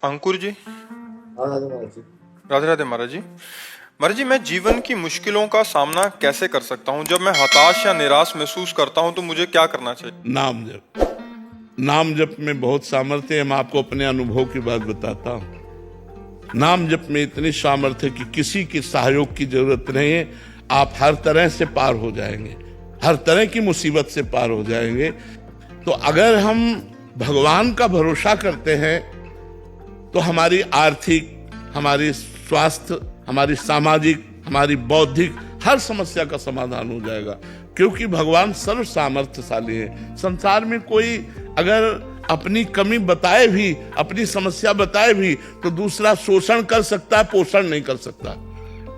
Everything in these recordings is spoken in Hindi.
अंकुर जी। हाँ राधे महाराज जी। राधे राधे महाराज जी। महाराज जी, मैं जीवन की मुश्किलों का सामना कैसे कर सकता हूँ? जब मैं हताश या निराश महसूस करता हूँ तो मुझे क्या करना चाहिए? नाम जप। नाम जप में बहुत सामर्थ्य है। मैं आपको अपने अनुभव की बात बताता हूँ। नाम जप में इतनी सामर्थ्य है कि किसी की सहयोग की जरूरत नहीं है। आप हर तरह से पार हो जाएंगे, हर तरह की मुसीबत से पार हो जाएंगे। तो अगर हम भगवान का भरोसा करते हैं तो हमारी आर्थिक, हमारी स्वास्थ्य, हमारी सामाजिक, हमारी बौद्धिक हर समस्या का समाधान हो जाएगा, क्योंकि भगवान सर्व सामर्थ्यशाली है। संसार में कोई अगर अपनी कमी बताए भी, अपनी समस्या बताए भी, तो दूसरा शोषण कर सकता है, पोषण नहीं कर सकता।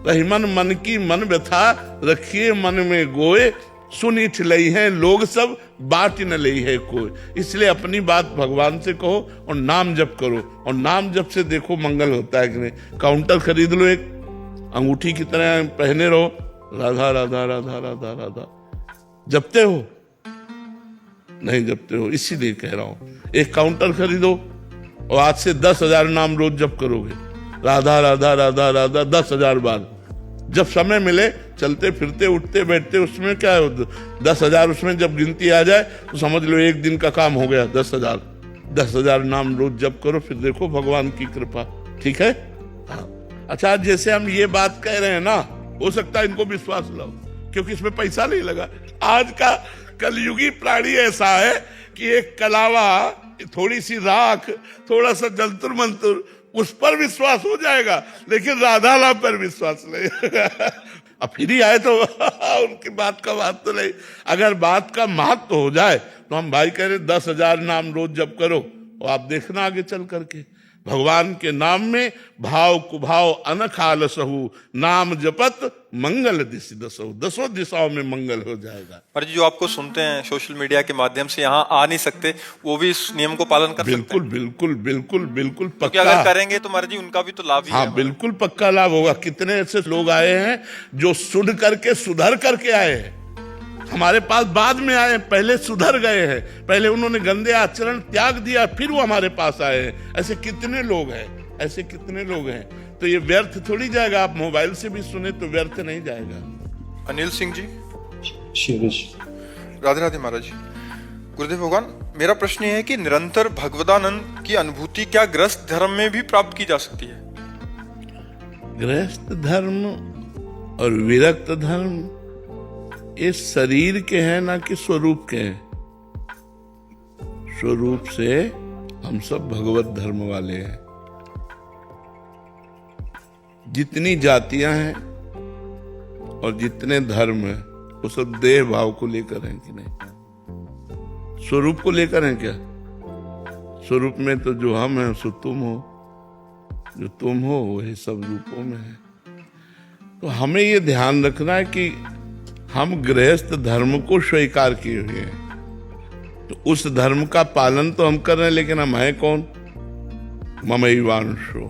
रही मन की मन व्यथा, रखिए मन में गोए, सुनिठ लई है लोग सब, बात न लई है कोई। इसलिए अपनी बात भगवान से कहो और नाम जप करो, और नाम जप से देखो मंगल होता है कि नहीं। काउंटर खरीद लो, एक अंगूठी की तरह पहने रहो, राधा राधा राधा राधा राधा। जपते हो? नहीं जपते हो, इसीलिए कह रहा हूं एक काउंटर खरीदो और आज से 10,000 नाम रोज जप करोगे, राधा राधा राधा राधा 10,000 बार। जब समय मिले, चलते फिरते उठते बैठते, उसमें क्या है, 10,000 उसमें जब गिनती आ जाए तो समझ लो एक दिन का काम हो गया। 10,000 नाम रोज जप करो, फिर देखो भगवान की कृपा। ठीक है? हाँ। अच्छा, जैसे हम ये बात कह रहे हैं ना, हो सकता है इनको विश्वास लाओ, क्योंकि इसमें पैसा नहीं लगा। आज का कलयुगी प्राणी ऐसा है कि एक कलावा, थोड़ी सी राख, थोड़ा सा जंतुर मंतुर, उस पर विश्वास हो जाएगा, लेकिन राधा ला पर विश्वास नहीं। अब फिर ही आए तो उनकी बात का बात तो नहीं। अगर बात का महत्व हो जाए तो हम भाई कह रहे 10,000 नाम रोज जप करो, और आप देखना आगे चल करके भगवान के नाम में भाव कुभाव अनख आलसहु, नाम जपत मंगल दिशि दसहु, 10 दिशाओं में मंगल हो जाएगा। महाराज जी, जो आपको सुनते हैं सोशल मीडिया के माध्यम से, यहाँ आ नहीं सकते, वो भी इस नियम को पालन कर सकते बिल्कुल हैं? बिल्कुल बिल्कुल बिल्कुल क्योंकि पक्का। अगर करेंगे तो महाराज जी उनका भी तो लाभ ही है। हाँ बिल्कुल पक्का लाभ होगा। कितने ऐसे लोग आए हैं जो सुध करके सुधर करके आए हैं, हमारे पास बाद में आए, पहले सुधर गए हैं, पहले उन्होंने गंदे आचरण त्याग दिया, फिर वो हमारे पास आए हैं। ऐसे कितने लोग हैं, ऐसे कितने लोग हैं। तो ये व्यर्थ थोड़ी जाएगा। आप मोबाइल से भी सुने तो व्यर्थ नहीं जाएगा। अनिल सिंह जी। शिवेश। राधे राधे महाराज जी। गुरुदेव भगवान, मेरा प्रश्न ये है कि निरंतर भगवदानंद की अनुभूति क्या गृहस्थ धर्म में भी प्राप्त की जा सकती है? गृहस्थ धर्म और विरक्त धर्म ये शरीर के हैं, ना कि स्वरूप के हैं। स्वरूप से हम सब भगवत धर्म वाले हैं। जितनी जातियां हैं और जितने धर्म हैं, वो सब देह भाव को लेकर हैं कि नहीं? स्वरूप को लेकर हैं क्या? स्वरूप में तो जो हम हैं सो तुम हो, जो तुम हो वही सब रूपों में है। तो हमें ये ध्यान रखना है कि हम गृहस्थ धर्म को स्वीकार किए हुए हैं, तो उस धर्म का पालन तो हम कर रहे हैं, लेकिन हम हैं कौन? ममैवांशो।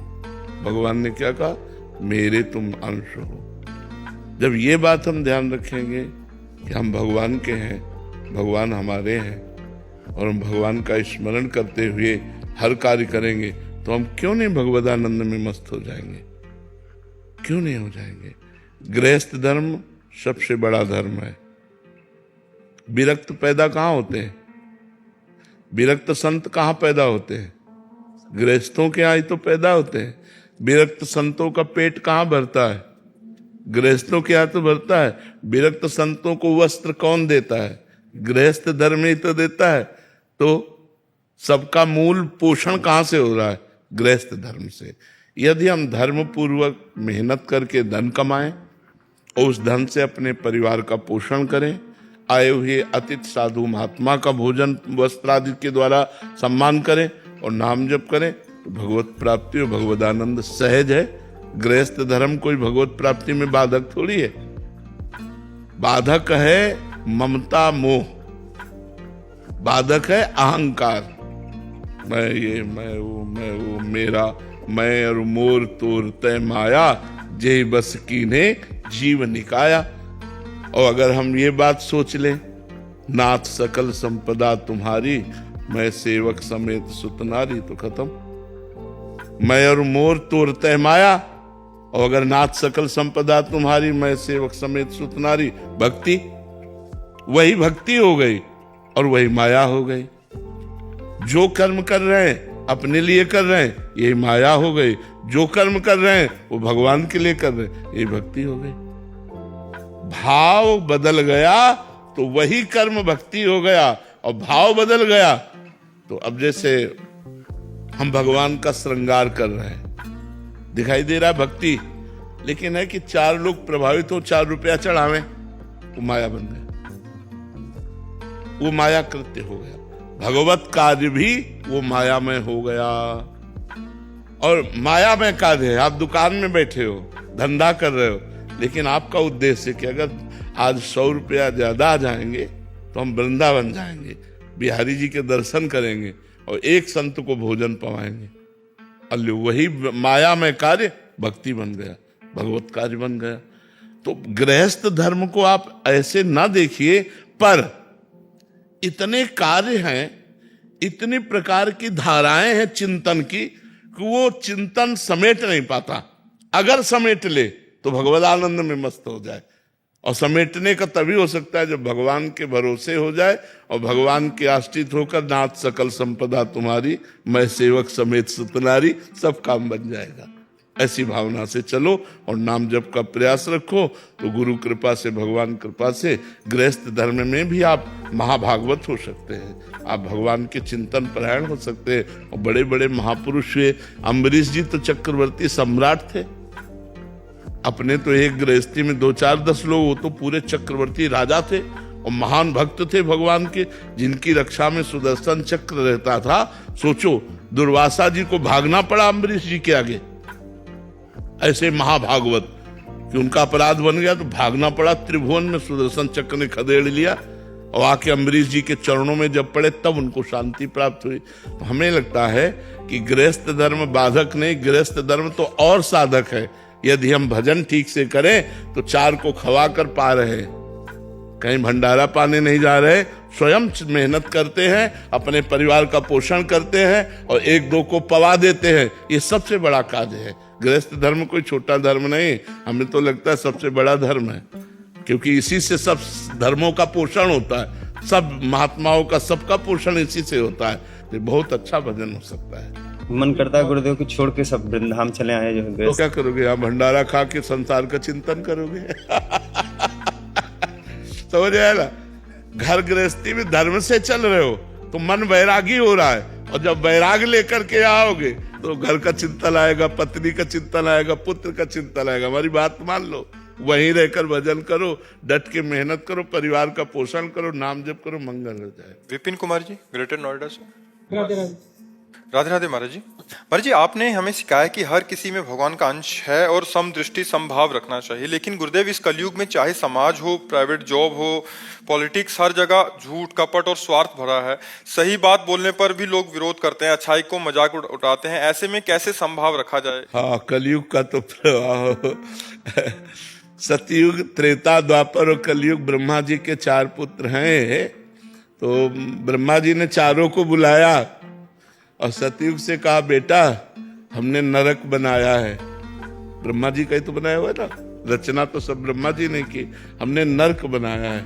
भगवान ने क्या कहा? मेरे तुम अंश हो। जब ये बात हम ध्यान रखेंगे कि हम भगवान के हैं, भगवान हमारे हैं, और हम भगवान का स्मरण करते हुए हर कार्य करेंगे, तो हम क्यों नहीं भगवदानंद में मस्त हो जाएंगे? क्यों नहीं हो जाएंगे? गृहस्थ धर्म सबसे बड़ा धर्म है। विरक्त पैदा कहाँ होते हैं? विरक्त संत कहाँ पैदा होते हैं? गृहस्थों के यहाँ ही तो पैदा होते हैं। विरक्त संतों का पेट कहाँ भरता है? गृहस्थों के यहाँ तो भरता है। विरक्त संतों को वस्त्र कौन देता है? गृहस्थ धर्म ही तो देता है। तो सबका मूल पोषण कहाँ से हो रहा है? गृहस्थ धर्म से। यदि हम धर्म पूर्वक मेहनत करके धन कमाएं और उस धन से अपने परिवार का पोषण करें, आए हुए अतिथि साधु महात्मा का भोजन वस्त्र आदि के द्वारा सम्मान करें और नाम जप करें, तो भगवत प्राप्ति और भगवदानंद सहज है। गृहस्थ धर्म कोई भगवत प्राप्ति में बाधक थोड़ी है। बाधक है ममता मोह, बाधक है अहंकार। मैं ये, मैं वो, मेरा, मैं और मोर तोर तय माया, जय बस कीन्हे जीव निकाया। और अगर हम ये बात सोच लें, नाथ सकल संपदा तुम्हारी, मैं सेवक समेत सुतनारी, तो खत्म। मैं और मोर तोरते माया, और अगर नाथ सकल संपदा तुम्हारी, मैं सेवक समेत सुतनारी। भक्ति, वही भक्ति हो गई और वही माया हो गई। जो कर्म कर रहे हैं अपने लिए कर रहे हैं, यही माया हो गई। जो कर्म कर रहे हैं वो भगवान के लिए कर रहे हैं, यही भक्ति हो गई। भाव बदल गया तो वही कर्म भक्ति हो गया, और भाव बदल गया तो अब जैसे हम भगवान का श्रृंगार कर रहे हैं, दिखाई दे रहा है भक्ति, लेकिन है कि 4 लोग प्रभावित हो, 4 रुपया चढ़ावे, वो माया बन गया, वो माया कृत्य हो गया। भगवत कार्य भी वो माया में हो गया। और माया में कार्य है, आप दुकान में बैठे हो, धंधा कर रहे हो, लेकिन आपका उद्देश्य कि अगर आज 100 रुपया ज्यादा आ जाएंगे तो हम वृंदावन जाएंगे, बिहारी जी के दर्शन करेंगे और एक संत को भोजन पवाएंगे। अल्लू, वही माया में कार्य भक्ति बन गया, भगवत कार्य बन गया। तो गृहस्थ धर्म को आप ऐसे ना देखिए, पर इतने कार्य हैं, इतनी प्रकार की धाराएं हैं चिंतन की, कि वो चिंतन समेट नहीं पाता। अगर समेट ले तो भगवद आनंद में मस्त हो जाए, और समेटने का तभी हो सकता है जब भगवान के भरोसे हो जाए और भगवान के आश्रित होकर, नाथ सकल संपदा तुम्हारी, मैं सेवक समेत सुतनारी, सब काम बन जाएगा। ऐसी भावना से चलो और नाम जप का प्रयास रखो, तो गुरु कृपा से, भगवान कृपा से गृहस्थ धर्म में भी आप महाभागवत हो सकते हैं, आप भगवान के चिंतन परायण हो सकते हैं। और बड़े बड़े महापुरुष हुए, अम्बरीश जी तो चक्रवर्ती सम्राट थे, अपने तो एक गृहस्थी में 2, 4, 10 लोग, वो तो पूरे चक्रवर्ती राजा थे और महान भक्त थे भगवान के, जिनकी रक्षा में सुदर्शन चक्र रहता था। सोचो, दुर्वासा जी को भागना पड़ा अम्बरीश जी के आगे, ऐसे महाभागवत, कि उनका अपराध बन गया तो भागना पड़ा, त्रिभुवन में सुदर्शन चक्र ने खदेड़ लिया, और आके अम्बरीश जी के चरणों में जब पड़े तब उनको शांति प्राप्त हुई। तो हमें लगता है कि गृहस्थ धर्म बाधक नहीं, गृहस्थ धर्म तो और साधक है। यदि हम भजन ठीक से करें तो 4 को खवा कर पा रहे हैं, कहीं भंडारा पाने नहीं जा रहे, स्वयं मेहनत करते हैं, अपने परिवार का पोषण करते हैं और 1-2 को पवा देते हैं। ये सबसे बड़ा कार्य है। गृहस्थ धर्म कोई छोटा धर्म नहीं, हमें तो लगता है सबसे बड़ा धर्म है, क्योंकि इसी से सब धर्मों का पोषण होता है, सब महात्माओं का सबका पोषण इसी से होता है। तो बहुत अच्छा भजन हो सकता है। मन करता है गुरुदेव को छोड़ के सब वृंदावन चले आए जो तो क्या करोगे? आप भंडारा खा के संसार का चिंतन करोगे? समझ आया ना? घर गृहस्थी में धर्म से चल रहे हो तो मन वैरागी हो रहा है, और जब वैराग लेकर के आओगे तो घर का चिंतन आएगा, पत्नी का चिंतन आएगा, पुत्र का चिंतन आएगा। हमारी बात मान लो, वहीं रहकर भजन करो, डट के मेहनत करो, परिवार का पोषण करो, नाम जप करो, मंगल हो जाए। विपिन कुमार जी, ग्रेटर नोएडा से। राधे राधे। राधे राधे महाराज जी। महाराज जी, आपने हमें सिखाया कि हर किसी में भगवान का अंश है और समदृष्टि समभाव रखना चाहिए, लेकिन गुरुदेव इस कलयुग में चाहे समाज हो, प्राइवेट जॉब हो, पॉलिटिक्स, हर जगह झूठ, कपट और स्वार्थ भरा है। सही बात बोलने पर भी लोग विरोध करते हैं, अच्छाई को मजाक उठाते हैं। ऐसे में कैसे समभाव रखा जाए? हाँ, कलयुग का तो प्रवाह सतयुग, त्रेता, द्वापर और कलयुग। ब्रह्मा जी के 4 पुत्र हैं, तो ब्रह्मा जी ने चारों को बुलाया और सतयुग से कहा, बेटा हमने नरक बनाया है। ब्रह्मा जी का ही तो बनाया हुआ है ना, रचना तो सब ब्रह्मा जी ने की, हमने नरक बनाया है।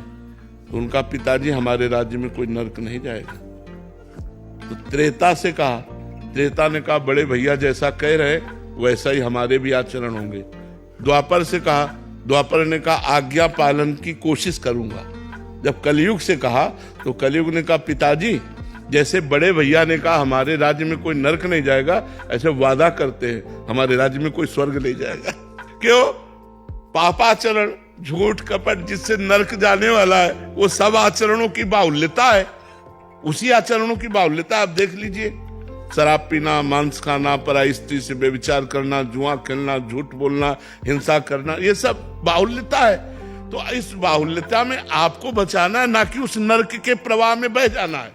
तो उनका पिताजी, हमारे राज्य में कोई नरक नहीं जाएगा। तो त्रेता से कहा, त्रेता ने कहा, बड़े भैया जैसा कह रहे वैसा ही हमारे भी आचरण होंगे। द्वापर से कहा, द्वापर ने कहा, आज्ञा पालन की कोशिश करूंगा। जब कलयुग से कहा तो कलयुग ने कहा, पिताजी जैसे बड़े भैया ने कहा हमारे राज्य में कोई नरक नहीं जाएगा, ऐसे वादा करते हैं हमारे राज्य में कोई स्वर्ग नहीं जाएगा। क्यों? पापाचरण, झूठ, कपट जिससे नरक जाने वाला है, वो सब आचरणों की बाहुल्यता है, उसी आचरणों की बाहुल्यता। आप देख लीजिए, शराब पीना, मांस खाना, पराई स्त्री से व्यभिचार करना, जुआ खेलना, झूठ बोलना, हिंसा करना, ये सब बाहुल्यता है। तो इस बाहुल्यता में आपको बचाना है, ना कि उस नरक के प्रवाह में बह जाना है।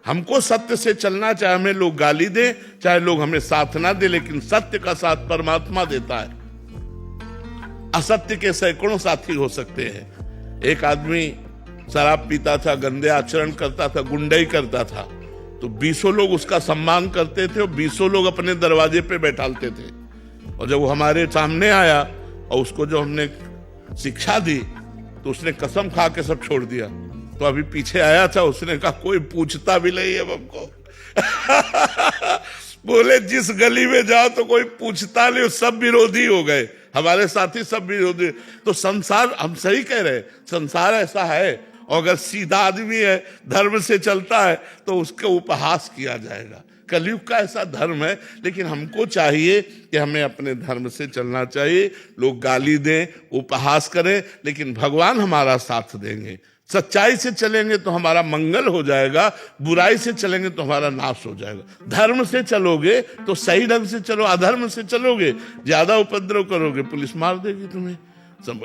हमको सत्य से चलना, चाहे हमें लोग गाली दें, चाहे लोग हमें साथ ना दे, लेकिन सत्य का साथ परमात्मा देता है। असत्य के सैकड़ों साथी हो सकते हैं। एक आदमी शराब पीता था, गंदे आचरण करता था, गुंडई करता था, तो 20 लोग उसका सम्मान करते थे और 20 लोग अपने दरवाजे पे बैठालते थे। और जब वो हमारे सामने आया और उसको जो हमने शिक्षा दी तो उसने कसम खा के सब छोड़ दिया। तो अभी पीछे आया था, उसने कहा कोई पूछता भी नहीं है हमको। बोले जिस गली में जाओ तो कोई पूछता नहीं, सब विरोधी हो गए, हमारे साथी सब विरोधी। तो संसार, हम सही कह रहे हैं, संसार ऐसा है। और अगर सीधा आदमी है, धर्म से चलता है, तो उसका उपहास किया जाएगा। कलयुग का ऐसा धर्म है। लेकिन हमको चाहिए कि हमें अपने धर्म से चलना चाहिए। लोग गाली दें, उपहास करें, लेकिन भगवान हमारा साथ देंगे। सच्चाई से चलेंगे तो हमारा मंगल हो जाएगा, बुराई से चलेंगे तो हमारा नाश हो जाएगा। धर्म से चलोगे तो सही ढंग से चलो, अधर्म से चलोगे, ज्यादा उपद्रव करोगे, पुलिस मार देगी तुम्हें,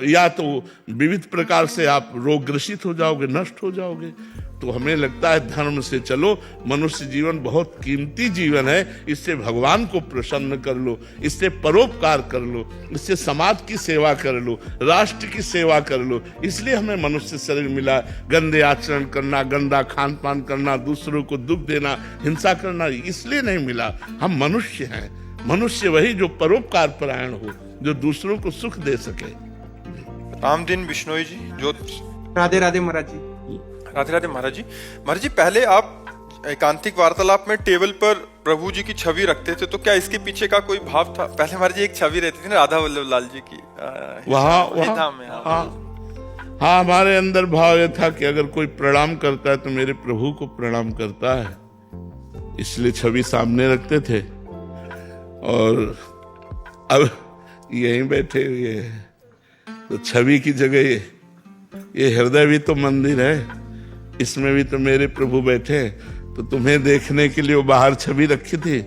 या तो विविध प्रकार से आप रोग ग्रसित हो जाओगे, नष्ट हो जाओगे। तो हमें लगता है धर्म से चलो। मनुष्य जीवन बहुत कीमती जीवन है, इससे भगवान को प्रसन्न कर लो, इससे परोपकार कर लो, इससे समाज की सेवा कर लो, राष्ट्र की सेवा कर लो। इसलिए हमें मनुष्य शरीर मिला। गंदे आचरण करना, गंदा खान पान करना, दूसरों को दुख देना, हिंसा करना इसलिए नहीं मिला। हम मनुष्य हैं। मनुष्य वही जो परोपकार परायण हो, जो दूसरों को सुख दे सके। रामदीन बिश्नोई जी, जो राधे राधे महाराज जी। राधे राधे महाराज जी। महाराज जी, पहले आप एकांतिक वार्तालाप में टेबल पर प्रभु जी की छवि रखते थे, तो क्या इसके पीछे का कोई भाव था? पहले महाराज जी एक छवि रहती थी ना राधा वल्लभ लाल जी की, वहाँ हाँ, हाँ, हमारे अंदर भाव यह था कि अगर कोई प्रणाम करता है तो मेरे प्रभु को प्रणाम करता है, इसलिए छवि सामने रखते थे। और अब यहीं बैठे हुए हैं तो छवि की जगह ये हृदय भी तो मंदिर है, इसमें भी तो मेरे प्रभु बैठे। तो तुम्हें देखने के लिए वो बाहर छवि रखी थी,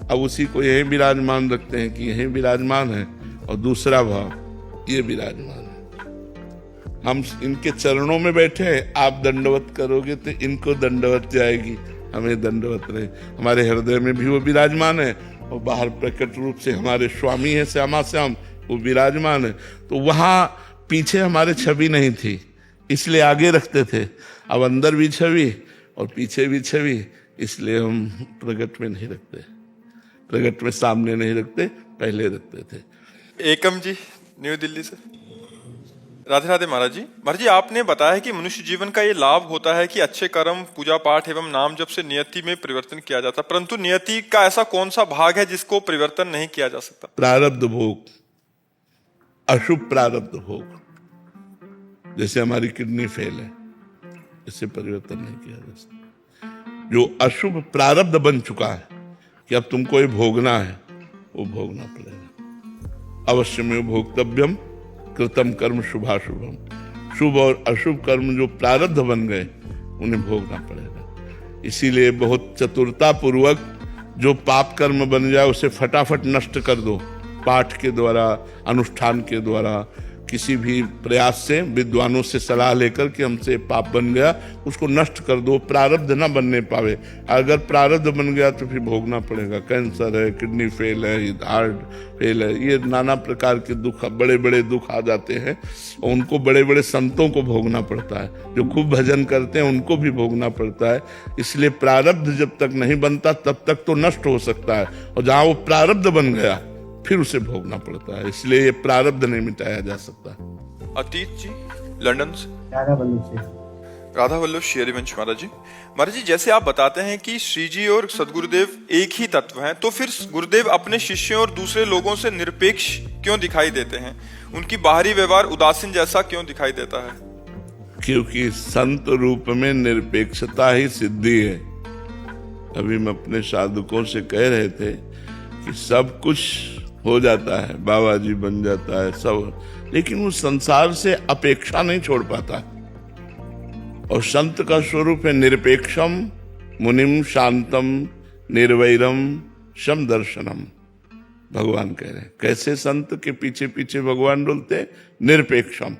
अब उसी को यहीं विराजमान रखते हैं कि यहीं विराजमान है। और दूसरा भाव, ये विराजमान है। हम इनके चरणों में बैठे हैं, आप दंडवत करोगे तो इनको दंडवत जाएगी, हमें दंडवत रहे। हमारे हृदय में भी वो विराजमान है और बाहर प्रकट रूप से हमारे स्वामी है श्यामा श्याम, वो विराजमान है। तो वहां पीछे हमारे छवि नहीं थी, इसलिए आगे रखते थे। अब अंदर भी छवि और पीछे भी छवि, इसलिए हम प्रकट में नहीं रखते, प्रकट में सामने नहीं रखते, पहले रखते थे। एकम जी, न्यू दिल्ली से। राधे राधे महाराज जी। महाराज जी, आपने बताया कि मनुष्य जीवन का ये लाभ होता है कि अच्छे कर्म, पूजा पाठ एवं नाम जप से नियति में परिवर्तन किया जाता है, परंतु नियति का ऐसा कौन सा भाग है जिसको परिवर्तन नहीं किया जा सकता? प्रारब्ध भोग, अशुभ प्रारब्ध भोग। जैसे हमारी किडनी फेल है, इससे परिवर्तन नहीं किया जा सकता। जो अशुभ प्रारब्ध बन चुका है कि अब तुमको ये भोगना है, वो भोगना पड़ेगा। अवश्य में भोक्तव्यम कृतम कर्म शुभाशुभम। शुभ और अशुभ कर्म जो प्रारब्ध बन गए, उन्हें भोगना पड़ेगा। इसीलिए बहुत चतुरता पूर्वक जो पाप कर्म बन जाए उसे फटाफट नष्ट कर दो। पाठ के द्वारा, अनुष्ठान के द्वारा, किसी भी प्रयास से, विद्वानों से सलाह लेकर कि हमसे पाप बन गया, उसको नष्ट कर दो, प्रारब्ध ना बनने पावे। अगर प्रारब्ध बन गया तो फिर भोगना पड़ेगा। कैंसर है, किडनी फेल है, हार्ट फेल है, ये नाना प्रकार के दुख, बड़े बड़े दुख आ जाते हैं और उनको बड़े बड़े संतों को भोगना पड़ता है। जो खूब भजन करते हैं उनको भी भोगना पड़ता है। इसलिए प्रारब्ध जब तक नहीं बनता तब तक तो नष्ट हो सकता है, और जहां वो प्रारब्ध बन गया फिर उसे भोगना पड़ता है। इसलिए ये प्रारब्ध नहीं मिटाया जा सकता। अतीत जी, लंदन से। राधा वल्लभ से। राधा वल्लभ शेरिवंश महाराज जी। महाराज जी, जैसे आप बताते हैं कि श्री जी और सदगुरुदेव एक ही तत्व हैं, तो फिर गुरुदेव अपने शिष्यों और दूसरे लोगों से निरपेक्ष क्यों दिखाई देते हैं? उनकी बाहरी व्यवहार उदासीन जैसा क्यों दिखाई देता है? क्योंकि संत रूप में निरपेक्षता ही सिद्धि है। अभी हम अपने साधकों से कह रहे थे कि सब कुछ हो जाता है, बाबा जी बन जाता है सब, लेकिन वो संसार से अपेक्षा नहीं छोड़ पाता। और संत का स्वरूप है निरपेक्षम मुनिम शांतम निर्वैरम शम दर्शनम। भगवान कह रहे हैं कैसे संत के पीछे पीछे भगवान डोलते, निरपेक्षम,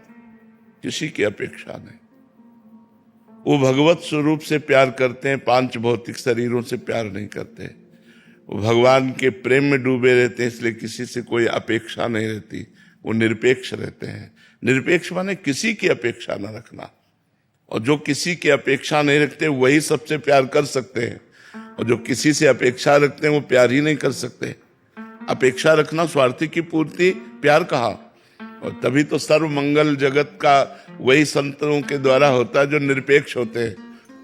किसी की अपेक्षा नहीं। वो भगवत स्वरूप से प्यार करते हैं, पांच भौतिक शरीरों से प्यार नहीं करते। वो भगवान के प्रेम में डूबे रहते हैं, इसलिए किसी से कोई अपेक्षा नहीं रहती। वो निरपेक्ष रहते हैं। निरपेक्ष माने किसी की अपेक्षा न रखना, और जो किसी की अपेक्षा नहीं रखते वही सबसे प्यार कर सकते हैं। और जो किसी से अपेक्षा रखते हैं वो प्यार ही नहीं कर सकते। अपेक्षा रखना स्वार्थी की पूर्ति प्यार कहा। और तभी तो सर्व मंगल जगत का वही संतों के द्वारा होता है जो निरपेक्ष होते हैं।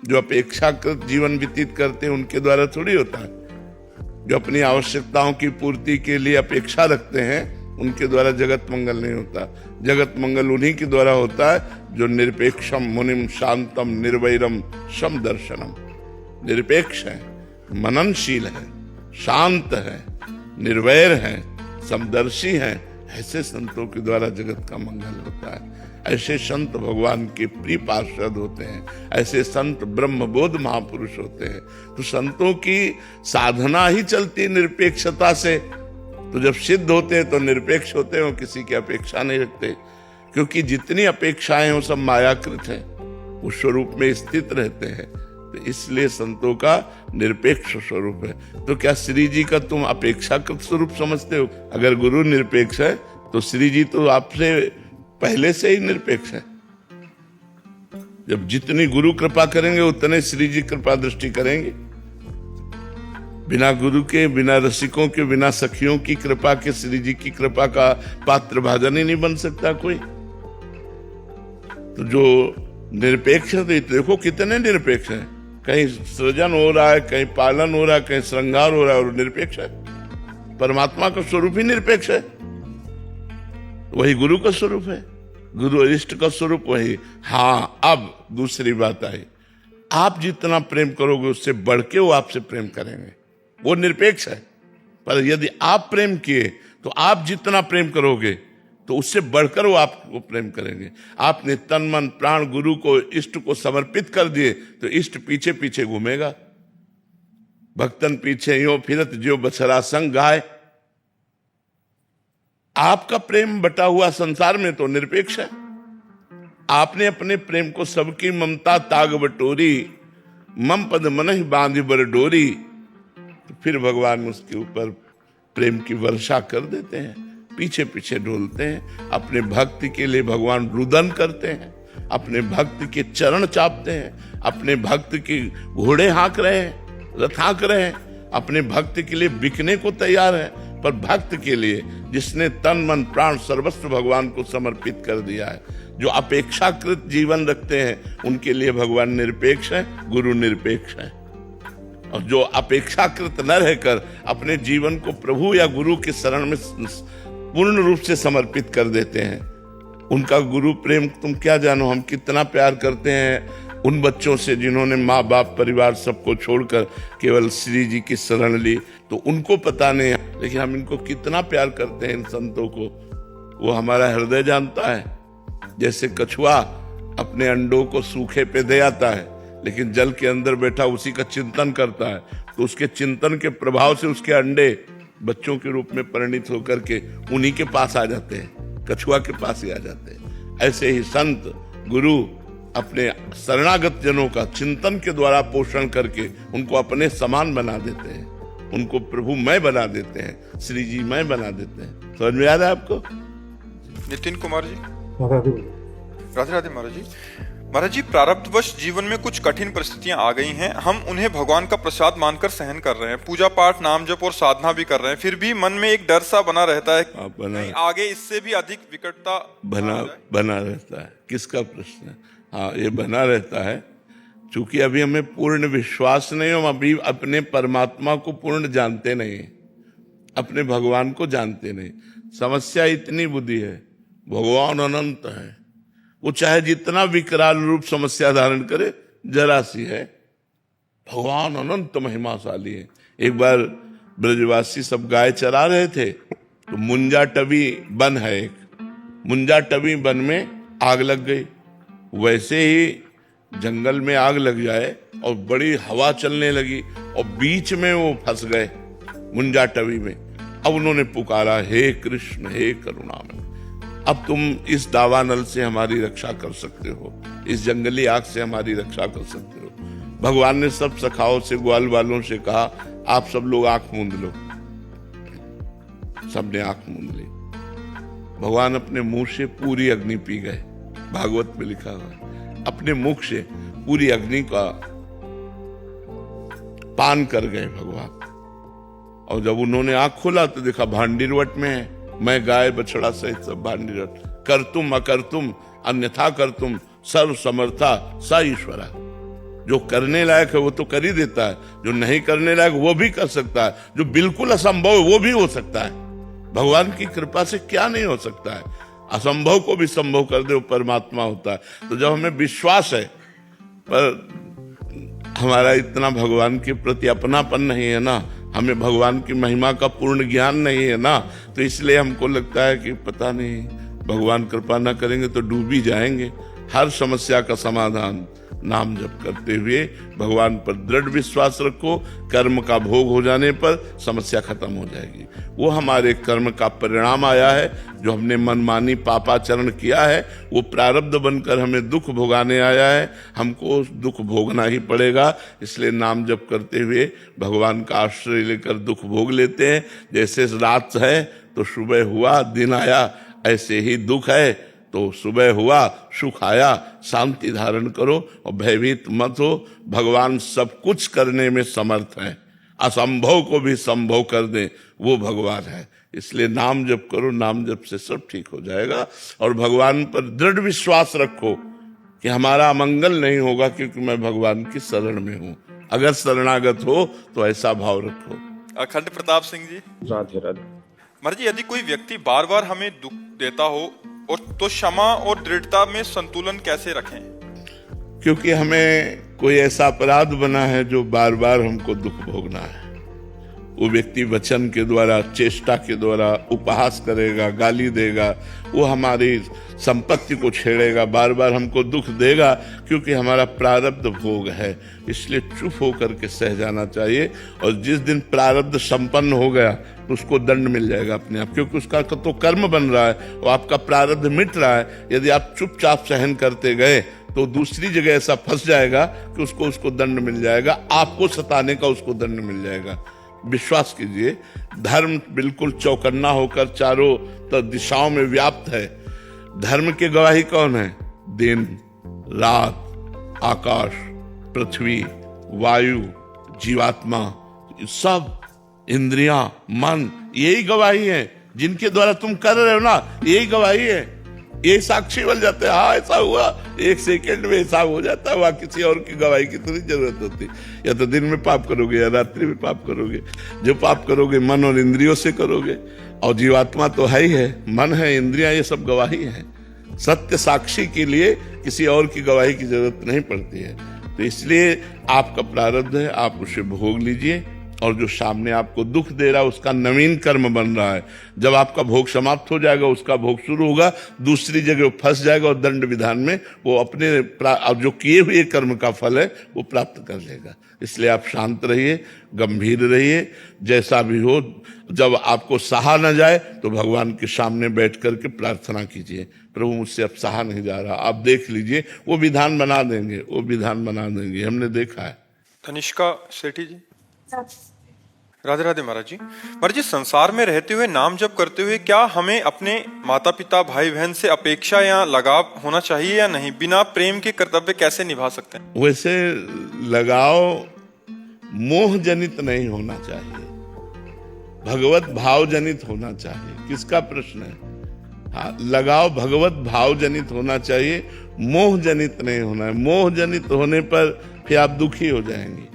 जो अपेक्षाकृत जीवन व्यतीत करते हैं उनके द्वारा थोड़ी होता है। जो अपनी आवश्यकताओं की पूर्ति के लिए अपेक्षा रखते हैं उनके द्वारा जगत मंगल नहीं होता। जगत मंगल उन्हीं के द्वारा होता है जो निरपेक्षम मुनिम शांतम निर्वैरम सम दर्शनम। निरपेक्ष है, मननशील है, शांत है, निर्वैर है, समदर्शी है। ऐसे संतों के द्वारा जगत का मंगल होता है। ऐसे संत भगवान के प्रिय पार्षद होते हैं। ऐसे संत ब्रह्मबोध महापुरुष होते हैं। तो संतों की साधना ही चलती निरपेक्षता से। तो जब सिद्ध होते हैं तो निरपेक्ष होते हैं, वो किसी की अपेक्षा नहीं रखते। क्योंकि जितनी अपेक्षाएं हैं वो सब मायाकृत है, उस स्वरूप में स्थित रहते हैं। तो इसलिए संतों का निरपेक्ष स्वरूप है। तो क्या श्री जी का तुम अपेक्षाकृत स्वरूप समझते हो? अगर गुरु निरपेक्ष है तो श्री जी तो आपसे पहले से ही निरपेक्ष है। जब जितनी गुरु कृपा करेंगे उतने श्री जी कृपा दृष्टि करेंगे। बिना गुरु के, बिना रसिकों के, बिना सखियों की कृपा के श्री जी की कृपा का पात्र भाजन ही नहीं बन सकता कोई। तो जो निरपेक्ष है, तो देखो कितने निरपेक्ष हैं। कहीं सृजन हो रहा है, कहीं पालन हो रहा है, कहीं श्रृंगार हो रहा है, और निरपेक्ष है। परमात्मा का स्वरूप ही निरपेक्ष है। वही गुरु का स्वरूप है, गुरु इष्ट का स्वरूप वही। हाँ, अब दूसरी बात आई, आप जितना प्रेम करोगे उससे बढ़ के वो आपसे प्रेम करेंगे। वो निरपेक्ष है। पर यदि आप प्रेम किए तो आप जितना प्रेम करोगे तो उससे बढ़कर वो आपको प्रेम करेंगे। आपने तन मन प्राण गुरु को, इष्ट को समर्पित कर दिए तो इष्ट पीछे पीछे घूमेगा। भक्तन पीछे यो फिरत जो बछड़ा संग गाय। आपका प्रेम बटा हुआ संसार में तो निरपेक्ष है। आपने अपने प्रेम को सबकी ममता ताग बटोरी, मम पद मनहि बांधि बर डोरी। तो फिर भगवान उसके ऊपर प्रेम की वर्षा कर देते हैं, पीछे पीछे डोलते हैं। अपने भक्ति के लिए भगवान रुदन करते हैं, अपने भक्त के चरण चापते हैं, अपने भक्त के घोड़े हाँक रहे हैं, रथ हाँक रहे हैं, अपने भक्त के लिए बिकने को तैयार है। पर भक्त के लिए जिसने तन मन प्राण सर्वस्व भगवान को समर्पित कर दिया है, जो अपेक्षाकृत जीवन रखते हैं, उनके लिए भगवान निरपेक्ष है, गुरु निरपेक्ष है। और जो अपेक्षाकृत न रहकर अपने जीवन को प्रभु या गुरु के शरण में पूर्ण रूप से समर्पित कर देते हैं, उनका गुरु प्रेम तुम क्या जानो। हम कितना प्यार करते हैं उन बच्चों से जिन्होंने माँ बाप परिवार सबको छोड़कर केवल श्री जी की शरण ली, तो उनको पता नहीं। लेकिन हम इनको कितना प्यार करते हैं इन संतों को, वो हमारा हृदय जानता है। जैसे कछुआ अपने अंडों को सूखे पे दे आता है, लेकिन जल के अंदर बैठा उसी का चिंतन करता है, तो उसके चिंतन के प्रभाव से उसके अंडे बच्चों के रूप में परिणित होकर के उन्हीं के पास आ जाते हैं, कछुआ के पास ही आ जाते हैं। ऐसे ही संत गुरु अपने शरणागत जनों का चिंतन के द्वारा पोषण करके उनको अपने समान बना देते हैं, उनको प्रभु मैं बना देते हैं, श्री जी मैं बना देते हैं। समझ में आ रहा है आपको? नितिन कुमार जी। राधे राधे राधे महाराज जी। महाराज जी, प्रारब्धवश जीवन में कुछ कठिन परिस्थितियां आ गई हैं, हम उन्हें भगवान का प्रसाद मानकर सहन कर रहे हैं, पूजा पाठ नाम जप और साधना भी कर रहे हैं, फिर भी मन में एक डर सा बना रहता है कि आगे इससे भी अधिक विकटता बना रहता है। किसका प्रश्न है? हाँ, ये बना रहता है क्योंकि अभी हमें पूर्ण विश्वास नहीं, हम अभी अपने परमात्मा को पूर्ण जानते नहीं, अपने भगवान को जानते नहीं। समस्या इतनी बुद्धि है, भगवान अनंत है, वो चाहे जितना विकराल रूप समस्या धारण करे, जरा सी है। भगवान अनंत महिमाशाली है। एक बार ब्रजवासी सब गाय चरा रहे थे, तो मुंजा टवी वन है एक, मुंजा टवी वन में आग लग गई। वैसे ही जंगल में आग लग जाए और बड़ी हवा चलने लगी और बीच में वो फंस गए मुंजा टवी में। अब उन्होंने पुकारा, हे कृष्ण हे करुणामय, अब तुम इस दावानल से हमारी रक्षा कर सकते हो, इस जंगली आग से हमारी रक्षा कर सकते हो। भगवान ने सब सखाओं से, ग्वाल वालों से कहा, आप सब लोग आंख मूंद लो। सबने आंख मूंद ली। भगवान अपने मुंह से पूरी अग्नि पी गए। भागवत में लिखा हुआ है, अपने मुख से पूरी अग्नि का पान कर गए भगवान। और जब उन्होंने आंख खोला तो देखा भांडीरवट में है, मैं गाय बछड़ा सहित सब भांडीरवट, कर तुम अकर तुम अन्यथा कर तुम सर्व समर्था सा ईश्वरा। जो करने लायक है वो तो कर ही देता है, जो नहीं करने लायक वो भी कर सकता है, जो बिल्कुल असंभव है वो भी हो सकता है। भगवान की कृपा से क्या नहीं हो सकता है, असंभव को भी संभव कर दे वो परमात्मा होता है। तो जब हमें विश्वास है पर हमारा इतना भगवान के प्रति अपनापन नहीं है ना, हमें भगवान की महिमा का पूर्ण ज्ञान नहीं है ना, तो इसलिए हमको लगता है कि पता नहीं भगवान कृपा ना करेंगे तो डूब ही जाएंगे। हर समस्या का समाधान नाम जप करते हुए भगवान पर दृढ़ विश्वास रखो। कर्म का भोग हो जाने पर समस्या खत्म हो जाएगी। वो हमारे कर्म का परिणाम आया है, जो हमने मनमानी पापाचरण किया है वो प्रारब्ध बनकर हमें दुख भोगाने आया है, हमको दुख भोगना ही पड़ेगा। इसलिए नाम जप करते हुए भगवान का आश्रय लेकर दुख भोग लेते हैं। जैसे रात है तो सुबह हुआ, दिन आया, ऐसे ही दुख है तो सुबह हुआ, सुख आया। शांति धारण करो और भयभीत मत हो। भगवान सब कुछ करने में समर्थ है, असंभव को भी संभव कर दे वो भगवान है। इसलिए नाम जप करो, नाम जप से सब ठीक हो जाएगा। और भगवान पर दृढ़ विश्वास रखो कि हमारा अमंगल नहीं होगा क्योंकि मैं भगवान की शरण में हूँ। अगर शरणागत हो तो ऐसा भाव रखो। अखंड प्रताप सिंह जी। राधे राधे। महाराज जी, यदि कोई व्यक्ति बार बार हमें दुख देता हो और तो क्षमा और दृढ़ता में संतुलन कैसे रखें? क्योंकि हमें कोई ऐसा अपराध बना है जो बार बार हमको दुख भोगना है। वो व्यक्ति वचन के द्वारा, चेष्टा के द्वारा उपहास करेगा, गाली देगा, वो हमारी संपत्ति को छेड़ेगा, बार बार हमको दुख देगा, क्योंकि हमारा प्रारब्ध भोग है। इसलिए चुप होकर के सह जाना चाहिए। और जिस दिन प्रारब्ध संपन्न हो गया तो उसको दंड मिल जाएगा अपने आप, क्योंकि उसका तो कर्म बन रहा है और आपका प्रारब्ध मिट रहा है। यदि आप चुपचाप सहन करते गए तो दूसरी जगह ऐसा फंस जाएगा कि उसको दंड मिल जाएगा, आपको सताने का उसको दंड मिल जाएगा। विश्वास कीजिए, धर्म बिल्कुल चौकन्ना होकर चारों दिशाओं में व्याप्त है। धर्म की गवाही कौन है? दिन रात, आकाश, पृथ्वी, वायु, जीवात्मा, सब इंद्रियां, मन, यही गवाही है। जिनके द्वारा तुम कर रहे हो ना, यही गवाही है। ये साक्षी बन जाते हैं, हाँ ऐसा हुआ, एक सेकंड में हिसाब हो जाता है। वहां किसी और की गवाही की थोड़ी जरूरत होती। या तो दिन में पाप करोगे या रात्रि में पाप करोगे। जो पाप करोगे मन और इंद्रियों से करोगे। और जीवात्मा तो है ही है, मन है, इंद्रियां, ये सब गवाही है। सत्य साक्षी के लिए किसी और की गवाही की जरूरत नहीं पड़ती है। तो इसलिए आपका प्रारब्ध है, आप उसे भोग लीजिए। और जो सामने आपको दुख दे रहा है उसका नवीन कर्म बन रहा है। जब आपका भोग समाप्त हो जाएगा उसका भोग शुरू होगा, दूसरी जगह फंस जाएगा और दंड विधान में वो अपने जो किए हुए कर्म का फल है वो प्राप्त कर लेगा। इसलिए आप शांत रहिए, गंभीर रहिए। जैसा भी हो, जब आपको सहा न जाए तो भगवान के सामने बैठ करके प्रार्थना कीजिए, प्रभु मुझसे अब सहा नहीं जा रहा, आप देख लीजिए, वो विधान बना देंगे, वो विधान बना देंगे, हमने देखा है। तनिष्का सेठी जी। राधे राधे महाराज जी। महाराज जी, संसार में रहते हुए, नाम जप करते हुए क्या हमें अपने माता पिता, भाई बहन से अपेक्षा या लगाव होना चाहिए या नहीं? बिना प्रेम के कर्तव्य कैसे निभा सकते हैं? वैसे लगाव मोह जनित नहीं होना चाहिए, भगवत भाव जनित होना चाहिए। किसका प्रश्न है? हाँ, लगाव भगवत भाव जनित होना चाहिए, मोह जनित नहीं होना है। मोह जनित होने पर फिर आप दुखी हो जाएंगे।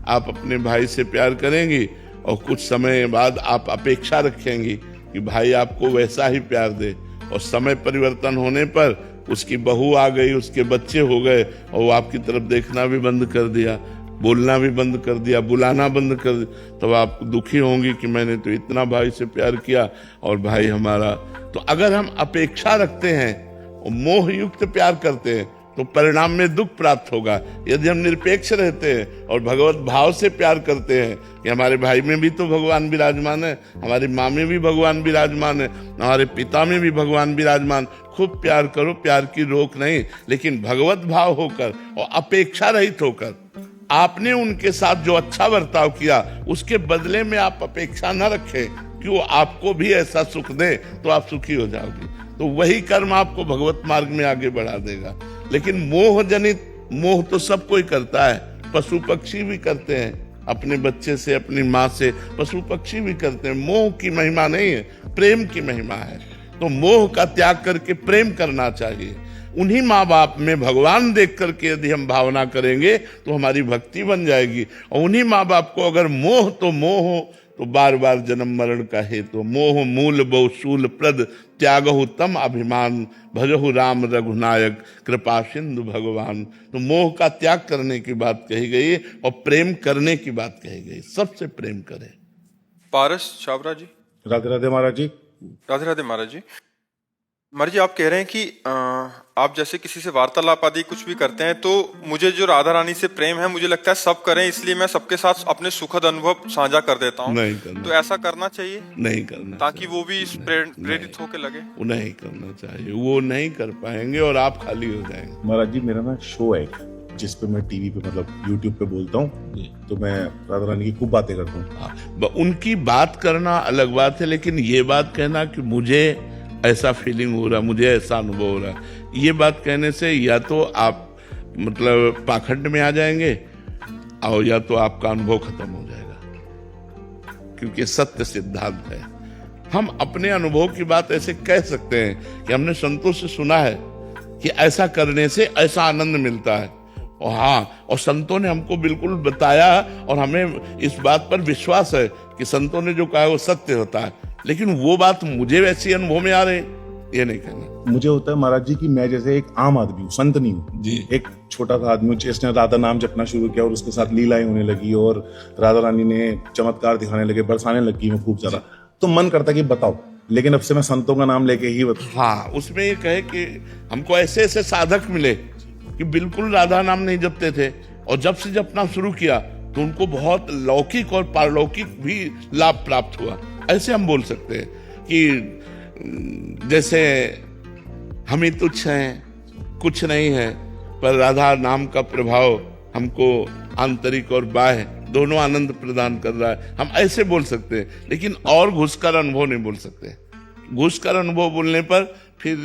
आप अपने भाई से प्यार करेंगी और कुछ समय बाद आप अपेक्षा रखेंगी कि भाई आपको वैसा ही प्यार दे, और समय परिवर्तन होने पर उसकी बहू आ गई, उसके बच्चे हो गए और वो आपकी तरफ देखना भी बंद कर दिया, बोलना भी बंद कर दिया, बुलाना बंद कर दिया, तो आप दुखी होंगी कि मैंने तो इतना भाई से प्यार किया और भाई हमारा। तो अगर हम अपेक्षा रखते हैं और मोह युक्त प्यार करते हैं तो परिणाम में दुख प्राप्त होगा। यदि हम निरपेक्ष रहते हैं और भगवत भाव से प्यार करते हैं कि हमारे भाई में भी तो भगवान विराजमान है, हमारी माँ में भी भगवान विराजमान है, हमारे पिता में भी भगवान विराजमान, खूब प्यार करो, प्यार की रोक नहीं, लेकिन भगवत भाव होकर और अपेक्षा रहित होकर। आपने उनके साथ जो अच्छा बर्ताव किया उसके बदले में आप अपेक्षा न रखें कि वो आपको भी ऐसा सुख दे, तो आप सुखी हो जाओगे। तो वही कर्म आपको भगवत मार्ग में आगे बढ़ा देगा। लेकिन मोह जनित, मोह तो सब कोई करता है, पशु पक्षी भी करते हैं, अपने बच्चे से, अपनी माँ से। पशु पक्षी भी करते हैं। मोह की महिमा नहीं है, प्रेम की महिमा है। तो मोह का त्याग करके प्रेम करना चाहिए। उन्हीं माँ बाप में भगवान देख करके यदि हम भावना करेंगे तो हमारी भक्ति बन जाएगी। और उन्हीं माँ बाप को अगर मोह तो मोह हो तो बार बार जन्म मरण का हेतु। मोह मूल बहु शूल प्रद, त्यागहु तम अभिमान, भजहु राम रघुनायक, कृपा सिंधु भगवान। तो मोह का त्याग करने की बात कही गई और प्रेम करने की बात कही गई। सबसे प्रेम करें। पारस छाबरा जी। राधे राधे महाराज जी। राधे राधे महाराज जी। महाराज जी, आप कह रहे हैं कि आप जैसे किसी से वार्तालाप आदि कुछ भी करते हैं तो मुझे जो राधा रानी से प्रेम है, मुझे लगता है सब करें, इसलिए मैं सबके साथ अपने सुखद अनुभव साझा कर देता हूँ। नहीं करना। तो ऐसा करना चाहिए? नहीं करना ताकि चाहिए। वो भी प्रेरित होके लगे। वो नहीं करना चाहिए। वो नहीं कर पाएंगे और आप खाली हो जाएंगे। महाराज जी, मेरा ना शो है एक, जिस पे मैं टीवी पे मतलब यूट्यूब पे बोलता हूँ, तो मैं राधा रानी की खूब बातें करता हूँ। उनकी बात करना अलग बात है, लेकिन ये बात कहना कि मुझे ऐसा फीलिंग हो रहा, मुझे ऐसा अनुभव हो रहा, ये बात कहने से या तो आप मतलब पाखंड में आ जाएंगे और या तो आपका अनुभव खत्म हो जाएगा, क्योंकि सत्य सिद्धांत है। हम अपने अनुभव की बात ऐसे कह सकते हैं कि हमने संतों से सुना है कि ऐसा करने से ऐसा आनंद मिलता है, और हाँ, और संतों ने हमको बिल्कुल बताया और हमें इस बात पर विश्वास है कि संतों ने जो कहा है वो सत्य होता है। लेकिन वो बात मुझे वैसी अनुभव में आ रही, ये नहीं कहना। मुझे होता है महाराज जी कि मैं जैसे एक आम आदमी हूँ, संत नहीं हूँ जी। एक छोटा सा आदमी हूँ जिसने राधा नाम जपना शुरू किया और उसके साथ लीलाएं होने लगी और राधा रानी ने चमत्कार दिखाने लगे, बरसाने लगी मैं खूब ज्यादा। तो मन करता कि बताओ, लेकिन अब से मैं संतों का नाम लेके ही बताऊं। हाँ, उसमें ये कहे कि हमको ऐसे ऐसे साधक मिले कि बिल्कुल राधा नाम नहीं जपते थे, और जब से जपना शुरू किया तो उनको बहुत लौकिक और पारलौकिक भी लाभ प्राप्त हुआ। ऐसे हम बोल सकते हैं कि जैसे हम ही तुच्छ हैं, कुछ नहीं है, पर राधा नाम का प्रभाव हमको आंतरिक और बाह्य दोनों आनंद प्रदान कर रहा है। हम ऐसे बोल सकते हैं, लेकिन और घुसकर अनुभव नहीं बोल सकते। घुसकर अनुभव बोलने पर फिर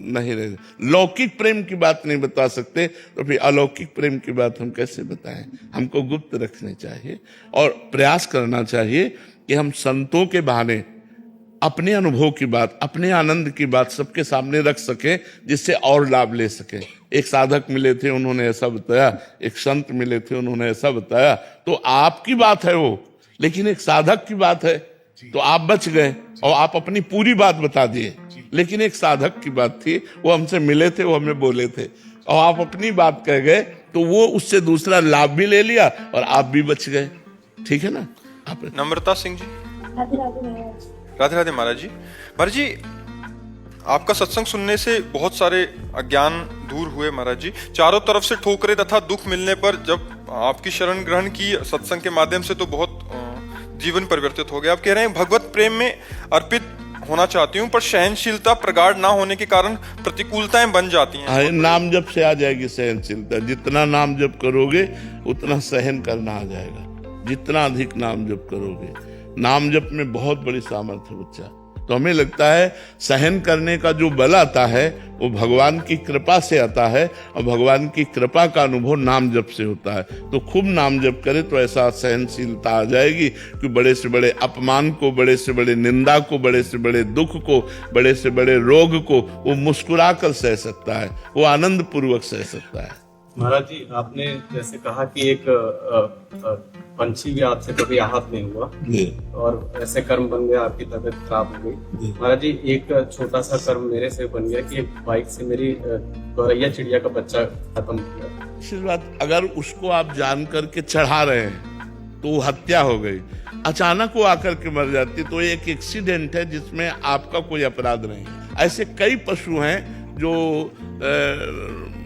नहीं रहे। लौकिक प्रेम की बात नहीं बता सकते तो फिर अलौकिक प्रेम की बात हम कैसे बताएं। हमको गुप्त रखने चाहिए और प्रयास करना चाहिए कि हम संतों के बहाने अपने अनुभव की बात, अपने आनंद की बात सबके सामने रख सकें, जिससे और लाभ ले सकें। एक साधक मिले थे, उन्होंने ऐसा बताया, एक संत मिले थे, उन्होंने ऐसा बताया, तो आपकी बात है वो, लेकिन एक साधक की बात है तो आप बच गए और आप अपनी पूरी बात बता दिए। लेकिन एक साधक की बात थी, वो हमसे मिले थे, वो हमें बोले थे, और आप अपनी बात कह गए, तो वो उससे दूसरा लाभ भी ले लिया और आप भी बच गए। ठीक है ना? आप नम्रता सिंह जी। राधे राधे महाराज। राधे राधे महाराज जी। महाराज जी, आपका सत्संग सुनने से बहुत सारे अज्ञान दूर हुए महाराज जी। चारों तरफ से ठोकरें तथा दुख मिलने पर जब आपकी शरण ग्रहण की सत्संग के माध्यम से, तो बहुत जीवन परिवर्तित हो गया। आप कह रहे हैं भगवत प्रेम में अर्पित होना चाहती हूँ, पर सहनशीलता प्रगाढ़ ना होने के कारण प्रतिकूलताएं बन जाती हैं। नाम जप से आ जाएगी सहनशीलता। जितना नाम जप करोगे उतना सहन करना आ जाएगा। जितना अधिक नाम जप करोगे, नाम जप में बहुत बड़ी सामर्थ्य बच्चा। तो हमें लगता है सहन करने का जो बल आता है वो भगवान की कृपा से आता है, और भगवान की कृपा का अनुभव नाम जप से होता है। तो खूब नाम जप करे तो ऐसा सहनशीलता आ जाएगी कि बड़े से बड़े अपमान को, बड़े से बड़े निंदा को, बड़े से बड़े दुख को, बड़े से बड़े रोग को वो मुस्कुरा कर सह सकता है, वो आनंद पूर्वक सह सकता है। महाराज जी, आपने जैसे कहा कि एक पंछी भी आपसे कभी आहत नहीं हुआ और ऐसे कर्म बन गया, आपकी तबीयत खराब हो गई। महाराज जी, एक छोटा सा कर्म मेरे से बन गया कि एक बाइक से मेरी गौरैया चिड़िया का बच्चा खत्म हो गया। इसी बात, अगर उसको आप जान करके चढ़ा रहे हैं तो वो हत्या हो गई, अचानक वो आकर के मर जाती, तो एक एक्सीडेंट है जिसमें आपका कोई अपराध नहीं। ऐसे कई पशु हैं जो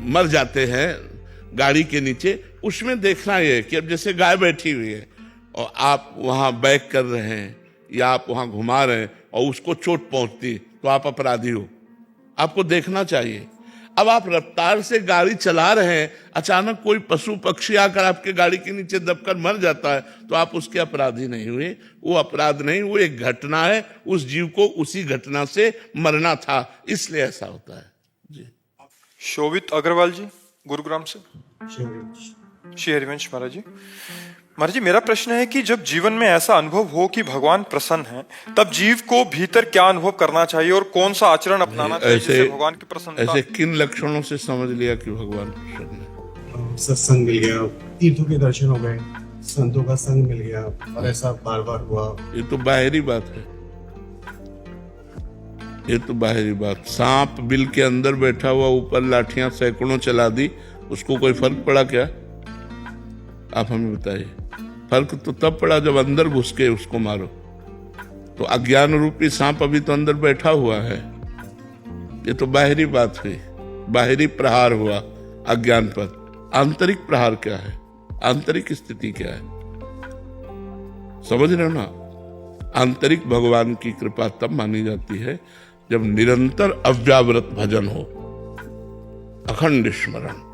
मर जाते हैं गाड़ी के नीचे। उसमें देखना ये कि अब जैसे गाय बैठी हुई है और आप वहां बैक कर रहे हैं या आप वहां घुमा रहे हैं और उसको चोट पहुंचती, तो आप अपराधी हो। आपको देखना चाहिए। अब आप रफ्तार से गाड़ी चला रहे हैं, अचानक कोई पशु पक्षी आकर आपके गाड़ी के नीचे दबकर मर जाता है, तो आप उसके अपराधी नहीं हुए। वो अपराध नहीं, वो एक घटना है। उस जीव को उसी घटना से मरना था, इसलिए ऐसा होता है जी। शोभित अग्रवाल जी, गुरुग्राम से। श्री हरिवंश महाराज जी, महाराज जी मेरा प्रश्न है कि जब जीवन में ऐसा अनुभव हो कि भगवान प्रसन्न है, तब जीव को भीतर क्या अनुभव करना चाहिए और कौन सा आचरण अपनाना चाहिए जिससे भगवान की प्रसन्नता? ऐसे किन लक्षणों से समझ लिया कि भगवान प्रसन्न है? सत्संग मिल गया, तीर्थों के दर्शन हो गए, संतों का संग मिल गया, और ऐसा बार बार हुआ। ये तो बाहरी बात है, ये तो बाहरी बात। सांप बिल के अंदर बैठा हुआ, ऊपर लाठियां सैकड़ों चला दी, उसको कोई फर्क पड़ा क्या? आप हमें बताइए। फर्क तो तब पड़ा जब अंदर घुस के उसको मारो। तो अज्ञान रूपी सांप अभी तो अंदर बैठा हुआ है। ये तो बाहरी बात हुई, बाहरी प्रहार हुआ अज्ञान पर। आंतरिक प्रहार क्या है? आंतरिक स्थिति क्या है? समझ रहे हो ना? आंतरिक भगवान की कृपा तब मानी जाती है जब निरंतर अव्यावृत भजन हो, अखंड स्मरण,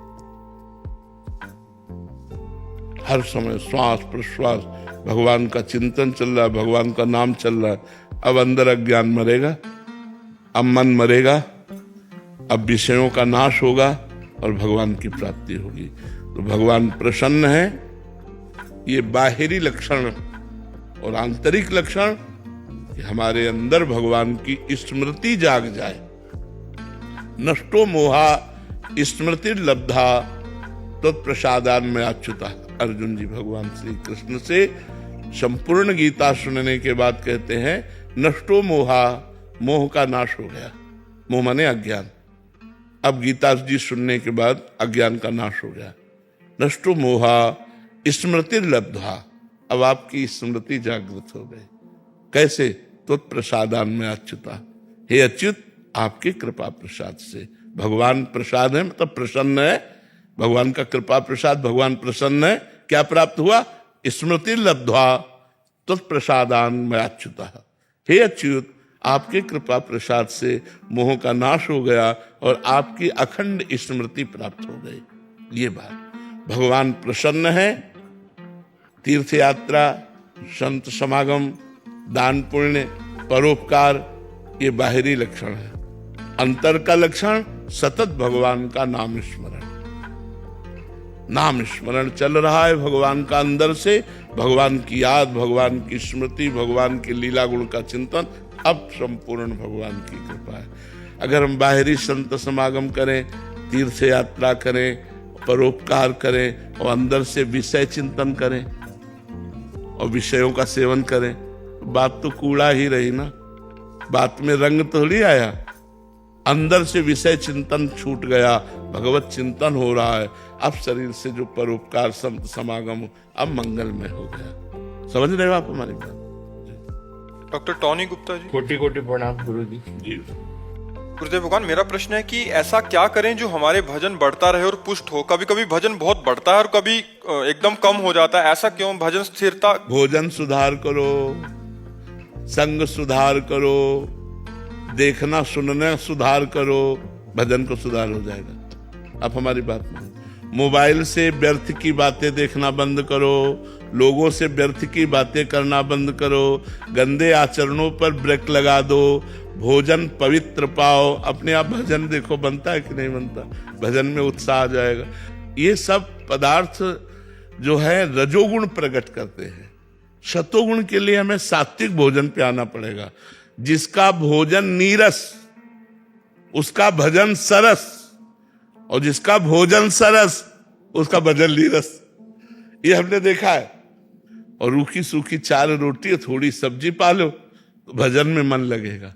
हर समय श्वास प्रश्वास भगवान का चिंतन चल रहा है, भगवान का नाम चल रहा है। अब अंदर अज्ञान मरेगा, अब मन मरेगा, अब विषयों का नाश होगा और भगवान की प्राप्ति होगी। तो भगवान प्रसन्न है, ये बाहरी लक्षण। और आंतरिक लक्षण कि हमारे अंदर भगवान की स्मृति जाग जाए। नष्टो मोहा स्मृति लब्धा तत्प्रसादान में अच्युता। अर्जुन जी भगवान श्री कृष्ण से संपूर्ण गीता सुनने के बाद कहते हैं नष्टो मोहा, मोह का नाश हो गया। मोह माने अज्ञान। अब गीता जी सुनने के बाद अज्ञान का नाश हो गया। नष्टो मोहा स्मृति लब्धा, अब आपकी स्मृति जागृत हो गई। कैसे? तत्प्रसादान में अच्युता, हे अच्युत आपके कृपा प्रसाद से। भगवान प्रसाद है मतलब प्रसन्न है, भगवान का कृपा प्रसाद, भगवान प्रसन्न है। क्या प्राप्त हुआ? स्मृति लब्ध्वा तत्प्रसादान में अच्युता, हे अच्युत आपके कृपा प्रसाद से मोह का नाश हो गया और आपकी अखंड स्मृति प्राप्त हो गई। ये बात, भगवान प्रसन्न है। तीर्थ यात्रा, संत समागम, दान पुण्य, परोपकार, ये बाहरी लक्षण है। अंतर का लक्षण सतत भगवान का नाम स्मरण। नाम स्मरण चल रहा है भगवान का अंदर से, भगवान की याद, भगवान की स्मृति, भगवान के लीला गुण का चिंतन, अब संपूर्ण भगवान की कृपा है। अगर हम बाहरी संत समागम करें, तीर्थ यात्रा करें, परोपकार करें और अंदर से विषय चिंतन करें और विषयों का सेवन करें, बात तो कूड़ा ही रही ना, बात में रंग थोड़ी आया। अंदर से विषय चिंतन छूट गया, भगवत चिंतन हो रहा है। अब शरीर से जो परोपकार संत समागम अब मंगलमय हो गया। समझ रहे हो आप हमारी बात? Doctor Tony Gupta ji. कोटि कोटि प्रणाम गुरु जी। गुरुदेव भगवान, मेरा प्रश्न है कि ऐसा क्या करें जो हमारे भजन बढ़ता रहे और पुष्ट हो? कभी कभी भजन बहुत बढ़ता है और कभी एकदम कम हो जाता है, ऐसा क्यों? भजन स्थिरता। भोजन सुधार करो, संग सुधार करो, देखना सुनना सुधार करो, भजन को सुधार हो जाएगा। आप हमारी बात मानो। मोबाइल से व्यर्थ की बातें देखना बंद करो, लोगों से व्यर्थ की बातें करना बंद करो, गंदे आचरणों पर ब्रेक लगा दो, भोजन पवित्र पाओ। अपने आप भजन देखो बनता है कि नहीं बनता, भजन में उत्साह आ जाएगा। ये सब पदार्थ जो है रजोगुण प्रकट करते हैं। शतोगुण के लिए हमें सात्विक भोजन पे आना पड़ेगा। जिसका भोजन नीरस उसका भजन सरस, और जिसका भोजन सरस उसका भजन नीरस। ये हमने देखा है। और रूखी सूखी 4 रोटी और थोड़ी सब्जी पालो तो भजन में मन लगेगा।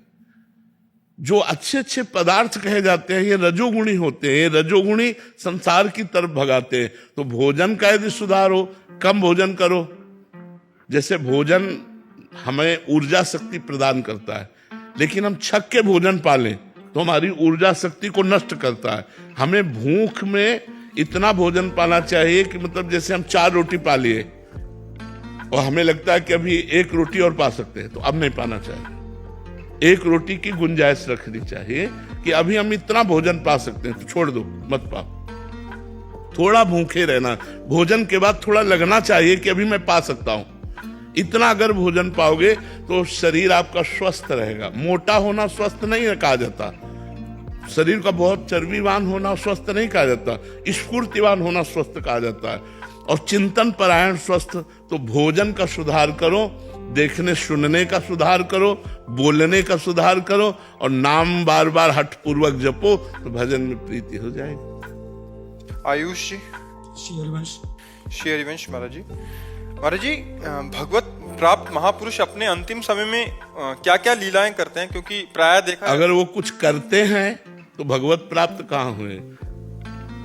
जो अच्छे अच्छे पदार्थ कहे जाते हैं ये रजोगुणी होते हैं, ये रजोगुणी संसार की तरफ भगाते हैं। तो भोजन का यदि सुधार हो, कम भोजन करो। जैसे भोजन हमें ऊर्जा शक्ति प्रदान करता है, लेकिन हम छक के भोजन पालें तो हमारी ऊर्जा शक्ति को नष्ट करता है। हमें भूख में इतना भोजन पाना चाहिए कि मतलब जैसे हम 4 रोटी पा लिए और हमें लगता है कि अभी 1 रोटी और पा सकते हैं, तो अब नहीं पाना चाहिए। 1 रोटी की गुंजाइश रखनी चाहिए कि अभी हम इतना भोजन पा सकते हैं, तो छोड़ दो, मत पाओ। थोड़ा भूखे रहना, भोजन के बाद थोड़ा लगना चाहिए कि अभी मैं पा सकता हूं। इतना अगर भोजन पाओगे तो शरीर आपका स्वस्थ रहेगा। मोटा होना स्वस्थ नहीं कहा जाता, शरीर का बहुत चर्बीवान होना स्वस्थ नहीं कहा जाता, स्फूर्तिवान होना स्वस्थ कहा जाता है। और चिंतन परायण स्वस्थ, तो भोजन का सुधार करो, देखने सुनने का सुधार करो, बोलने का सुधार करो, और नाम बार बार हठ पूर्वक जपो तो भजन में प्रीति हो जाएगी। आयुष जी। श्री हरिवंश महाराज जी। महाराज जी, भगवत प्राप्त महापुरुष अपने अंतिम समय में क्या क्या लीलाएं करते हैं? क्योंकि प्राय देखा है, अगर वो कुछ करते हैं तो भगवत प्राप्त कहाँ हुए?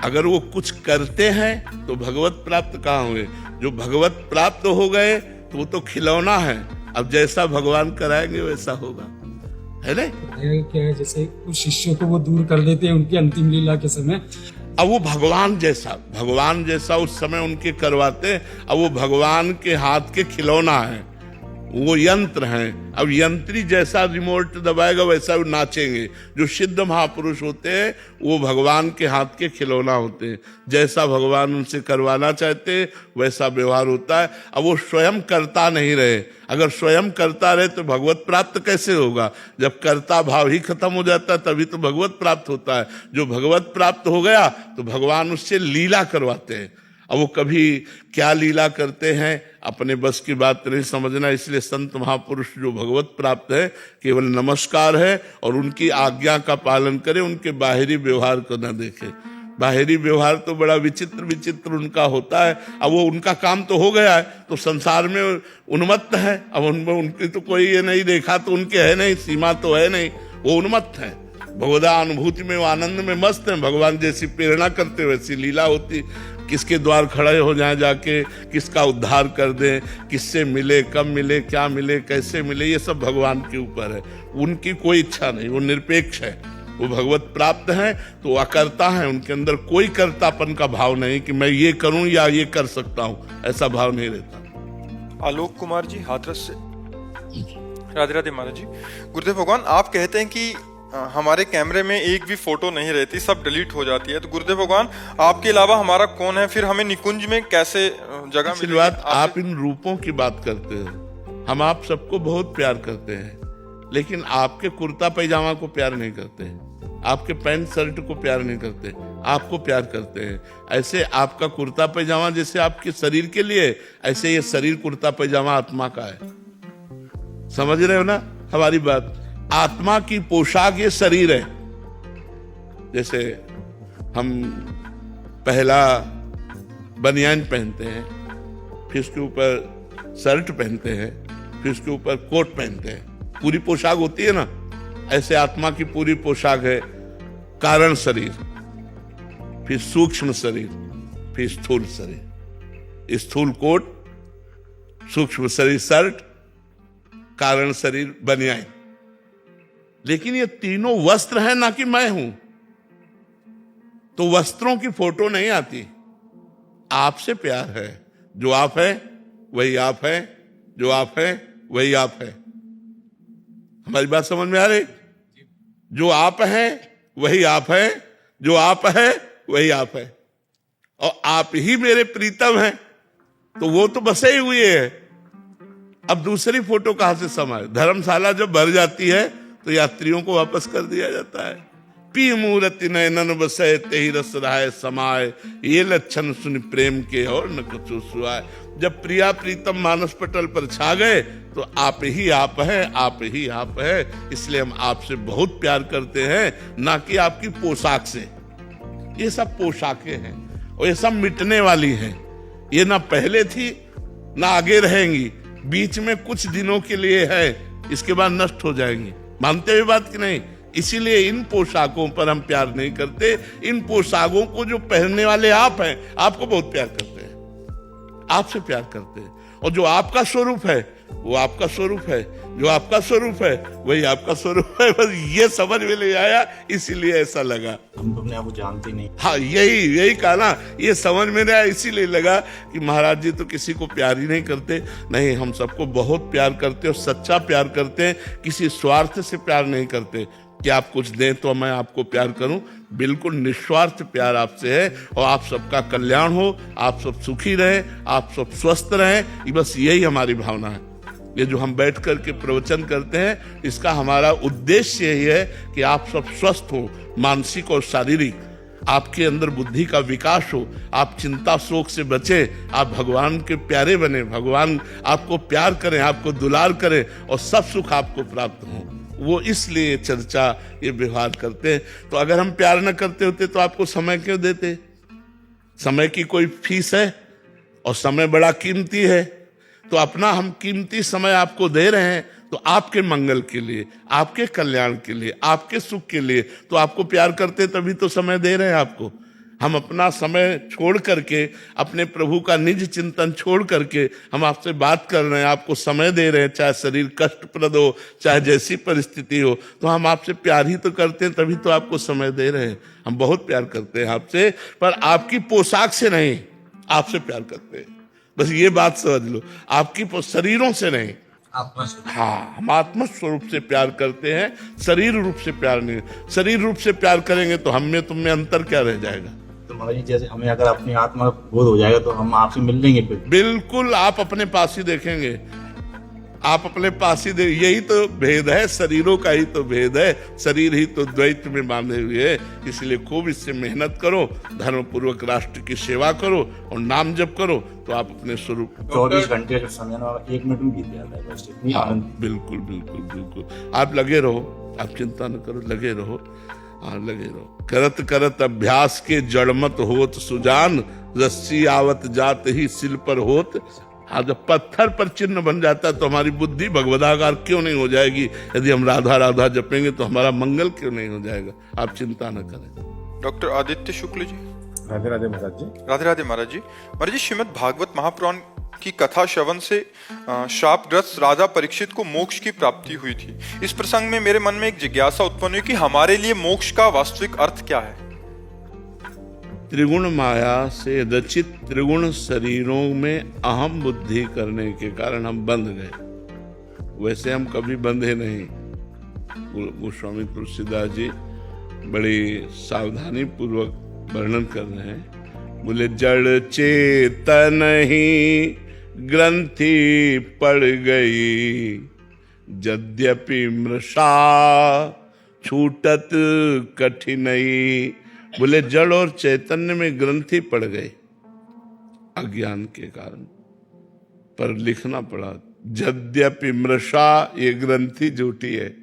अगर वो कुछ करते हैं तो भगवत प्राप्त कहाँ हुए? जो भगवत प्राप्त हो गए तो वो तो खिलौना है, अब जैसा भगवान कराएंगे वैसा होगा, है ना? क्या है, जैसे कुछ शिष्यों को वो दूर कर देते हैं उनकी अंतिम लीला के समय, अब वो भगवान जैसा उस समय उनके करवाते, अब वो भगवान के हाथ के खिलौना है, वो यंत्र हैं। अब यंत्री जैसा रिमोट दबाएगा वैसा वो नाचेंगे। जो सिद्ध महापुरुष होते हैं वो भगवान के हाथ के खिलौना होते हैं, जैसा भगवान उनसे करवाना चाहते हैं वैसा व्यवहार होता है। अब वो स्वयं करता नहीं रहे, अगर स्वयं करता रहे तो भगवत प्राप्त कैसे होगा? जब कर्ता भाव ही खत्म हो जाता है तभी तो भगवत प्राप्त होता है। जो भगवत प्राप्त हो गया तो भगवान उससे लीला करवाते हैं। अब वो कभी क्या लीला करते हैं अपने बस की बात नहीं समझना, इसलिए संत महापुरुष जो भगवत प्राप्त है केवल नमस्कार है और उनकी आज्ञा का पालन करे, उनके बाहरी व्यवहार को न देखे। बाहरी व्यवहार तो बड़ा विचित्र उनका होता है। अब वो उनका काम तो हो गया है तो संसार में उन्मत्त है, अब उनमें उनकी तो कोई ये नहीं देखा तो उनके है नहीं, सीमा तो है नहीं, वो उन्मत्त है। भगवदा अनुभूति में वो आनंद में मस्त है, भगवान जैसी प्रेरणा करते वैसी लीला होती। किसके द्वार खड़े हो जाए जाके, किसका उद्धार कर दें, किससे मिले, कब मिले, क्या मिले, कैसे मिले, ये सब भगवान के ऊपर है। उनकी कोई इच्छा नहीं, वो निरपेक्ष है, वो भगवत प्राप्त हैं तो वो अकर्ता हैं, उनके अंदर कोई कर्तापन का भाव नहीं कि मैं ये करूं या ये कर सकता हूं, ऐसा भाव नहीं रहता। आलोक कुमार जी हाथरस से। राधे राधे महाराज जी। गुरुदेव भगवान, आप कहते हैं कि हमारे कैमरे में एक भी फोटो नहीं रहती, सब डिलीट हो जाती है, तो गुरुदेव भगवान आपके अलावा हमारा कौन है? फिर हमें निकुंज में कैसे जगह मिली? आप इन रूपों की बात करते हैं, हम आप सबको बहुत प्यार करते हैं, लेकिन आपके कुर्ता पैजामा को प्यार नहीं करते हैं, आपके पैंट शर्ट को प्यार नहीं करते, आपको प्यार करते हैं। ऐसे आपका कुर्ता पैजामा जैसे आपके शरीर के लिए, ऐसे ये शरीर कुर्ता पैजामा आत्मा का है। समझ रहे हो ना हमारी बात? आत्मा की पोशाक ये शरीर है। जैसे हम पहला बनियान पहनते हैं, फिर उसके ऊपर शर्ट पहनते हैं, फिर उसके ऊपर कोट पहनते हैं, पूरी पोशाक होती है ना, ऐसे आत्मा की पूरी पोशाक है। कारण शरीर, फिर सूक्ष्म शरीर, फिर स्थूल शरीर। स्थूल कोट, सूक्ष्म शरीर शर्ट, कारण शरीर बनियान। लेकिन ये तीनों वस्त्र हैं, ना कि मैं हूं। तो वस्त्रों की फोटो नहीं आती, आपसे प्यार है। जो आप है वही आप है, जो आप है वही आप है। हमारी बात समझ में आ रही? जो आप हैं वही आप है, जो आप है वही आप है, और आप ही मेरे प्रीतम हैं, तो वो तो बसे ही हुए है। अब दूसरी फोटो कहां से समाए? धर्मशाला जब भर जाती है तो यात्रियों को वापस कर दिया जाता है। पी मूर्ति नयनन बसे तेहि रस रहाय समाय, ये लक्षण सुन प्रेम के और न कुछ सुहाय। जब प्रिया प्रीतम मानस पटल पर छा गए तो आप ही आप हैं, आप ही आप हैं। इसलिए हम आपसे बहुत प्यार करते हैं, ना कि आपकी पोशाक से। ये सब पोशाकें हैं और ये सब मिटने वाली हैं। ये ना पहले थी ना आगे रहेंगी, बीच में कुछ दिनों के लिए है, इसके बाद नष्ट हो जाएंगी। मानते हुए बात कि नहीं? इसीलिए इन पोशाकों पर हम प्यार नहीं करते। इन पोशाकों को जो पहनने वाले आप हैं, आपको बहुत प्यार करते हैं, आपसे प्यार करते हैं। और जो आपका स्वरूप है वो आपका स्वरूप है, जो आपका स्वरूप है वही आपका स्वरूप है। बस ये समझ में ले आया, इसीलिए ऐसा लगा। हम तो अपने आप को जानते नहीं। हाँ, यही कहा ना, ये समझ में नहीं आया, इसीलिए लगा कि महाराज जी तो किसी को प्यार ही नहीं करते। नहीं, हम सबको बहुत प्यार करते और सच्चा प्यार करते हैं, किसी स्वार्थ से प्यार नहीं करते कि आप कुछ दें तो मैं आपको प्यार करूं। बिल्कुल निस्वार्थ प्यार आपसे है और आप सबका कल्याण हो, आप सब सुखी रहें, आप सब स्वस्थ रहें, बस यही हमारी भावना है। ये जो हम बैठ कर के प्रवचन करते हैं, इसका हमारा उद्देश्य यही है कि आप सब स्वस्थ हो, मानसिक और शारीरिक। आपके अंदर बुद्धि का विकास हो, आप चिंता शोक से बचें, आप भगवान के प्यारे बने, भगवान आपको प्यार करें, आपको दुलार करें और सब सुख आपको प्राप्त हो। वो इसलिए चर्चा, ये व्यवहार करते हैं। तो अगर हम प्यार न करते होते तो आपको समय क्यों देते? समय की कोई फीस है और समय बड़ा कीमती है। तो अपना हम कीमती समय आपको दे रहे हैं तो आपके मंगल के लिए, आपके कल्याण के लिए, आपके सुख के लिए। तो आपको प्यार करते तभी तो समय दे रहे हैं आपको। हम अपना समय छोड़ करके, अपने प्रभु का निज चिंतन छोड़ करके हम आपसे बात कर रहे हैं, आपको समय दे रहे हैं, चाहे शरीर कष्टप्रद हो, चाहे जैसी परिस्थिति हो। तो हम आपसे प्यार ही तो करते हैं, तभी तो आपको समय दे रहे हैं। हम बहुत प्यार करते हैं आपसे, पर आपकी पोशाक से नहीं, आपसे प्यार करते हैं। बस ये बात समझ लो, आपकी शरीरों से नहीं। हाँ, हम आत्म स्वरूप से प्यार करते हैं, शरीर रूप से प्यार नहीं। शरीर रूप से प्यार करेंगे तो हम में तुम में अंतर क्या रह जाएगा? तो महाराज जी, जैसे हमें अगर अपनी आत्मा बोध हो जाएगा तो हम आपसे मिल लेंगे फिर? बिल्कुल, आप अपने पास ही देखेंगे, आप अपने पास ही यही तो भेद है, शरीरों का ही तो भेद है। शरीर ही तो द्वैत में बांधे हुए है। इसलिए खूब इससे मेहनत करो, धर्म पूर्वक राष्ट्र की सेवा करो और नाम जप करो, तो आप अपने स्वरूप 24 घंटे जो समय ना 1 मिनट में बीत जाता है। बस इतनी आनंद। बिल्कुल बिल्कुल बिल्कुल, आप लगे रहो, आप चिंता न करो, लगे रहो। हाँ, लगे रहो। करत करत अभ्यास के जड़मत होत सुजान, रस्सी आवत जात ही सिल पर होत। हाँ, जब पत्थर पर चिन्ह बन जाता है तो हमारी बुद्धि भगवदाकार क्यों नहीं हो जाएगी? यदि हम राधा राधा जपेंगे तो हमारा मंगल क्यों नहीं हो जाएगा? आप चिंता न करें। डॉक्टर आदित्य शुक्ल जी। राधे राधे महाराज जी। राधे राधे महाराज जी। महाराज जी, श्रीमद् भागवत महापुराण की कथा श्रवण से शापग्रस्त राजा परीक्षित को मोक्ष की प्राप्ति हुई थी। इस प्रसंग में मेरे मन में एक जिज्ञासा उत्पन्न हुई कि हमारे लिए मोक्ष का वास्तविक अर्थ क्या है? त्रिगुण माया से रचित त्रिगुण शरीरों में अहम बुद्धि करने के कारण हम बंध गए। वैसे हम कभी बंधे नहीं। गोस्वामी तुलसीदास जी बड़ी सावधानी पूर्वक वर्णन कर रहे हैं। बोले, जड़ चेतन ही ग्रंथि पड़ गई, यद्यपि मृषा छूटत कठिनई। बोले, जड़ और चैतन्य में ग्रंथि पड़ गए अज्ञान के कारण, पर लिखना पड़ा यद्यपि मृषा, ये ग्रंथि झूठी है।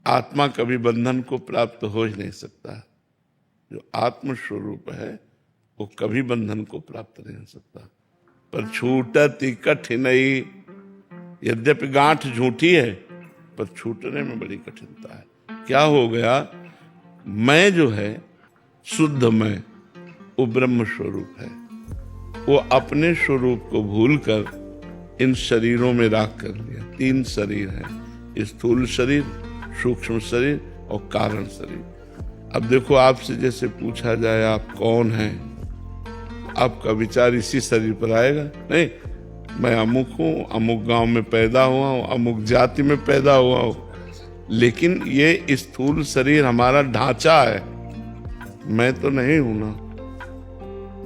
आत्मा कभी बंधन को प्राप्त हो ही नहीं सकता। जो आत्म स्वरूप है वो कभी बंधन को प्राप्त नहीं हो सकता। पर छूटत कठिनई, यद्यपि गांठ झूठी है पर छूटने में बड़ी कठिनता है। क्या हो गया? मैं जो है शुद्ध मैं, वो ब्रह्म स्वरूप है। वो अपने स्वरूप को भूलकर इन शरीरों में राख कर लिया। 3 शरीर हैं, स्थूल शरीर, सूक्ष्म शरीर और कारण शरीर। अब देखो, आपसे जैसे पूछा जाए आप कौन हैं, आपका विचार इसी शरीर पर आएगा। नहीं, मैं अमुक हूँ, अमुक गांव में पैदा हुआ हूँ, अमुक जाति में पैदा हुआ हूँ। लेकिन ये स्थूल शरीर हमारा ढांचा है, मैं तो नहीं हूं ना।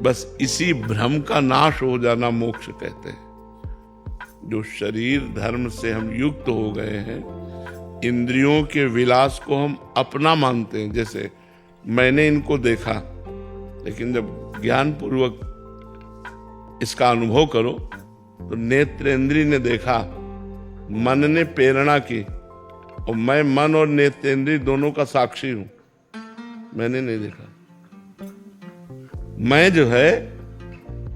बस इसी भ्रम का नाश हो जाना मोक्ष कहते हैं। जो शरीर धर्म से हम युक्त हो गए हैं, इंद्रियों के विलास को हम अपना मानते हैं। जैसे मैंने इनको देखा, लेकिन जब ज्ञान पूर्वक इसका अनुभव करो तो नेत्रेंद्रिय ने देखा, मन ने प्रेरणा की, और मैं मन और नेत्रेंद्रिय दोनों का साक्षी हूं। मैंने नहीं देखा, मैं जो है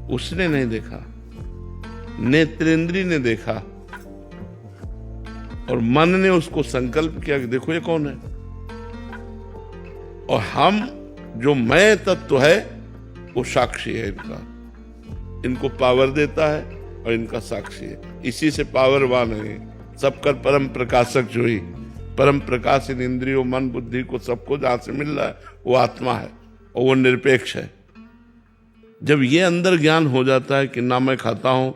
उसने नहीं देखा, नेत्रेंद्रिय ने देखा और मन ने उसको संकल्प किया कि देखो ये कौन है। और हम जो मैं तत्व है वो साक्षी है इनका, इनको पावर देता है और इनका साक्षी है। इसी से पावरवान है, सबका परम प्रकाशक जो ही परम प्रकाश इन इंद्रियों मन बुद्धि को सबको जहां से मिल रहा है वो आत्मा है और वो निरपेक्ष है। जब ये अंदर ज्ञान हो जाता है कि ना मैं खाता हूं,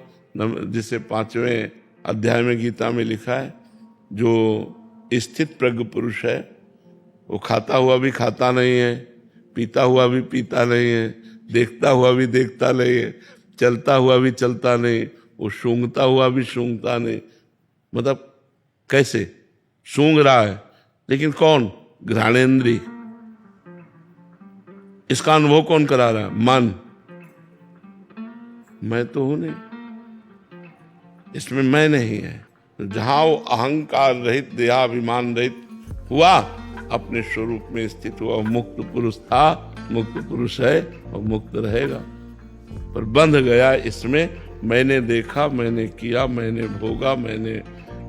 जिसे 5वें अध्याय में गीता में लिखा है, जो स्थित प्रज्ञ पुरुष है वो खाता हुआ भी खाता नहीं है, पीता हुआ भी पीता नहीं है, देखता हुआ भी देखता नहीं है, चलता हुआ भी चलता नहीं, वो सूंघता हुआ भी सूंघता नहीं। मतलब कैसे सूंघ रहा है, लेकिन कौन? घ्राणेंद्रिय। इसका अनुभव कौन करा रहा है? मन। मैं तो हूं नहीं, इसमें मैं नहीं है। तो जहां वो अहंकार रहित, देहाभिमान रहित हुआ, अपने स्वरूप में स्थित हुआ, मुक्त पुरुष था, मुक्त पुरुष है और मुक्त रहेगा। पर बंध गया इसमें, मैंने देखा, मैंने किया, मैंने भोगा, मैंने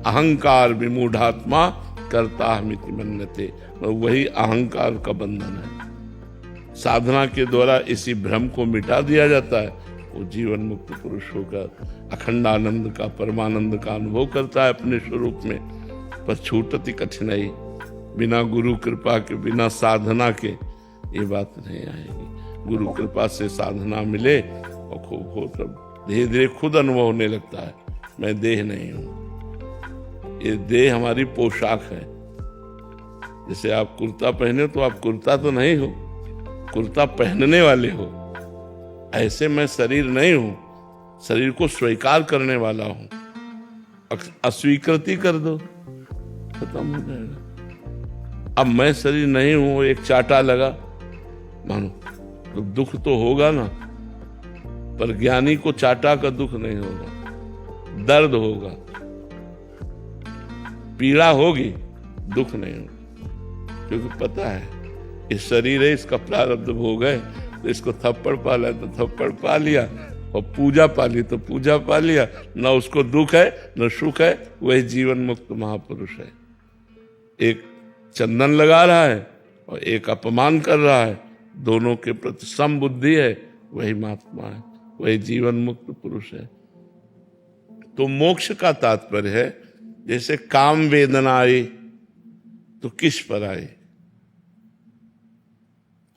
अहंकार विमूढ़ात्मा करता हमिति मन्यते। वही अहंकार का बंधन है। साधना के द्वारा इसी भ्रम को मिटा दिया जाता है। वो जीवन मुक्त पुरुष होकर अखंडानंद का, परमानंद का अनुभव करता है अपने स्वरूप में। पर छूटती कठिनाई, बिना गुरु कृपा के, बिना साधना के ये बात नहीं आएगी। गुरु कृपा से साधना मिले और खूब हो, तब धीरे धीरे खुद अनुभव होने लगता है मैं देह नहीं हूं। ये देह हमारी पोशाक है। जैसे आप कुर्ता पहने तो आप कुर्ता तो नहीं हो, कुर्ता पहनने वाले हो। ऐसे मैं शरीर नहीं हूं, शरीर को स्वीकार करने वाला हूं। अस्वीकृति कर दो, खत्म हो जाएगा। अब मैं शरीर नहीं हूं, एक चाटा लगा मानो तो दुख तो होगा ना, पर ज्ञानी को चाटा का दुख नहीं होगा, दर्द होगा, पीड़ा होगी, दुख नहीं होगा। क्योंकि पता है ये शरीर है, इसका प्रारब्ध भोग है, तो इसको थप्पड़ पाला तो थप्पड़ पा लिया, और पूजा पाली तो पूजा पा लिया। न उसको दुख है न सुख है, वही जीवन मुक्त महापुरुष है। एक चंदन लगा रहा है और एक अपमान कर रहा है, दोनों के प्रति समबुद्धि है, वही महात्मा है, वही जीवन मुक्त पुरुष है। तो मोक्ष का तात्पर्य है, जैसे काम वेदना आई तो किस पर आई?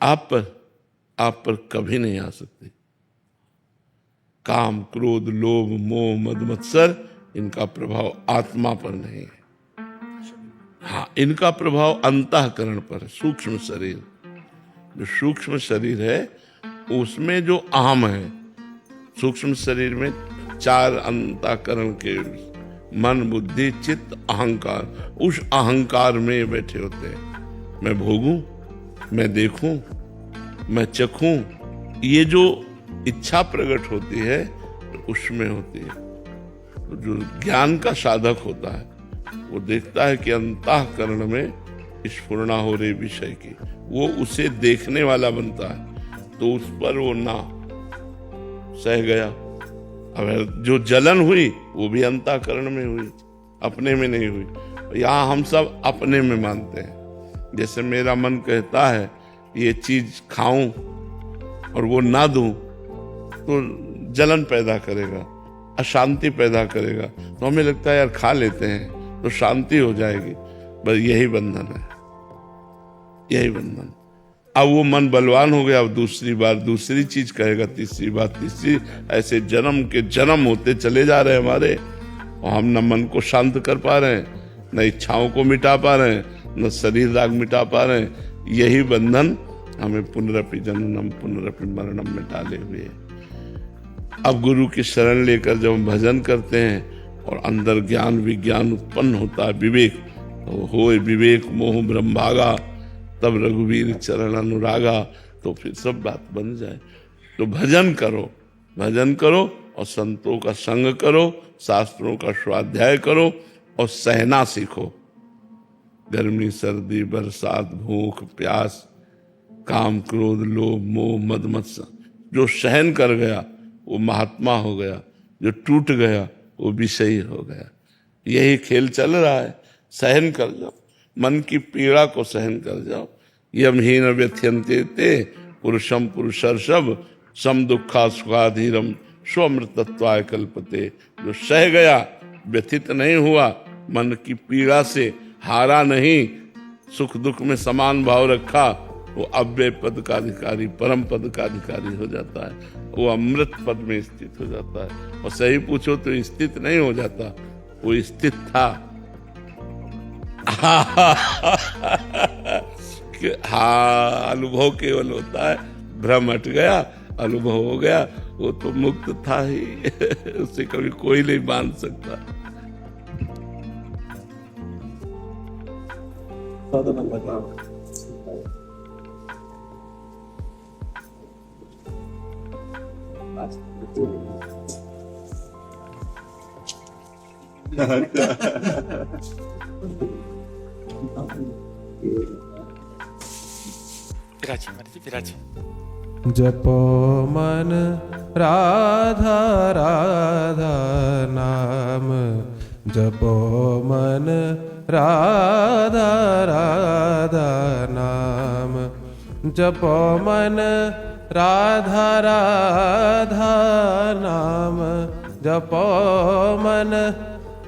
आप पर कभी नहीं आ सकती। काम, क्रोध, लोभ, मोह, मद, मत्सर, इनका प्रभाव आत्मा पर नहीं है। हाँ, इनका प्रभाव अंतःकरण पर है, सूक्ष्म शरीर। जो सूक्ष्म शरीर है उसमें जो अहम है, सूक्ष्म शरीर में 4 अंतःकरण के मन, बुद्धि, चित्त, अहंकार, उस अहंकार में बैठे होते हैं। मैं भोगूं, मैं देखूं, मैं चखूं, ये जो इच्छा प्रकट होती है तो उसमें होती है। तो जो ज्ञान का साधक होता है वो देखता है कि अंतःकरण में स्फुरणा हो रही विषय की, वो उसे देखने वाला बनता है, तो उस पर वो ना सह गया। अब जो जलन हुई वो भी अंतःकरण में हुई, अपने में नहीं हुई। यहाँ हम सब अपने में मानते हैं। जैसे मेरा मन कहता है ये चीज खाऊं और वो ना दूं तो जलन पैदा करेगा, अशांति पैदा करेगा। तो हमें लगता है यार खा लेते हैं तो शांति हो जाएगी। बस यही बंधन है, यही बंधन। अब वो मन बलवान हो गया, अब दूसरी बार दूसरी चीज कहेगा, तीसरी बार तीसरी, ऐसे जन्म के जन्म होते चले जा रहे हैं हमारे। और हम न मन को शांत कर पा रहे हैं, न इच्छाओं को मिटा पा रहे हैं, न शरीर राग मिटा पा रहे हैं। यही बंधन हमें पुनरपि जननम पुनरपि मरणम में डाले हुए है। अब गुरु की शरण लेकर जब हम भजन करते हैं और अंदर ज्ञान विज्ञान उत्पन्न होता है, विवेक, तो होए विवेक मोह ब्रह्मभागा, तब रघुवीर चरण अनुरागा, तो फिर सब बात बन जाए। तो भजन करो, भजन करो और संतों का संग करो, शास्त्रों का स्वाध्याय करो और सहना सीखो। गर्मी, सर्दी, बरसात, भूख, प्यास, काम, क्रोध, लोभ, मोह, मद, मत्सर, जो सहन कर गया वो महात्मा हो गया, जो टूट गया वो विषयी हो गया। यही खेल चल रहा है। सहन कर जाओ, मन की पीड़ा को सहन कर जाओ। यमहीन व्यथ्यन्ते ते पुरुषम पुरुषर्षभ सम दुखा सुखाधीरम स्वमृतत्वाय कल्पते। जो सह गया, व्यथित नहीं हुआ, मन की पीड़ा से हारा नहीं, सुख दुख में समान भाव रखा, वो अव्यय पद का अधिकारी, परम पद का अधिकारी हो जाता है। वो अमृत पद में स्थित हो जाता है। और सही पूछो तो स्थित नहीं हो जाता, वो स्थित था। हाँ, अनुभव केवल होता है, भ्रम हट गया, अनुभव हो गया, वो तो मुक्त था ही। उससे कभी कोई नहीं मान सकता। विराजिए महाराज जी, विराजिए। जपो मन राधा राधा नाम, जपो मन राधा राधा नाम, जपो मन राधा राधा नाम, जपो मन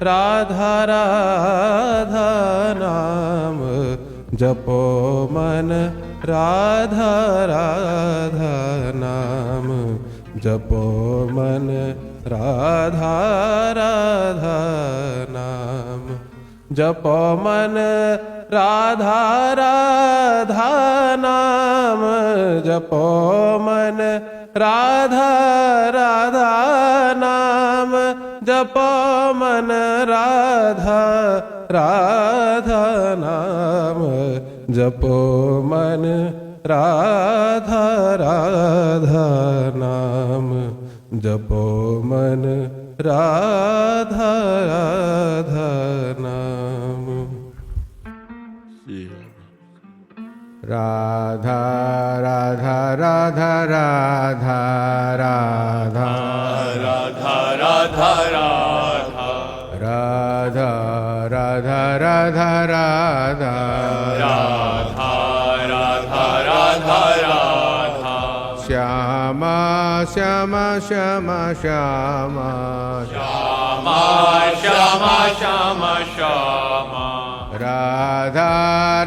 राधा राधा नाम, जपो मन राधा राधा नाम, जपो मन राधा राधा नाम, जपो मन राधा राधा नाम, जपो मन राधा राधा नाम, जपो मन राधा राधा नाम, जपो मन राधा राधा नाम, जपो मन राधा राधा नाम। राधा राधा राधा राधा राधा राधा राधा राधा राधा राधा राधा राधा राधा राधा राधा श्यामा श्यामा श्यामा श्यामा श्यामा श्यामा श्यामा श्यामा राधा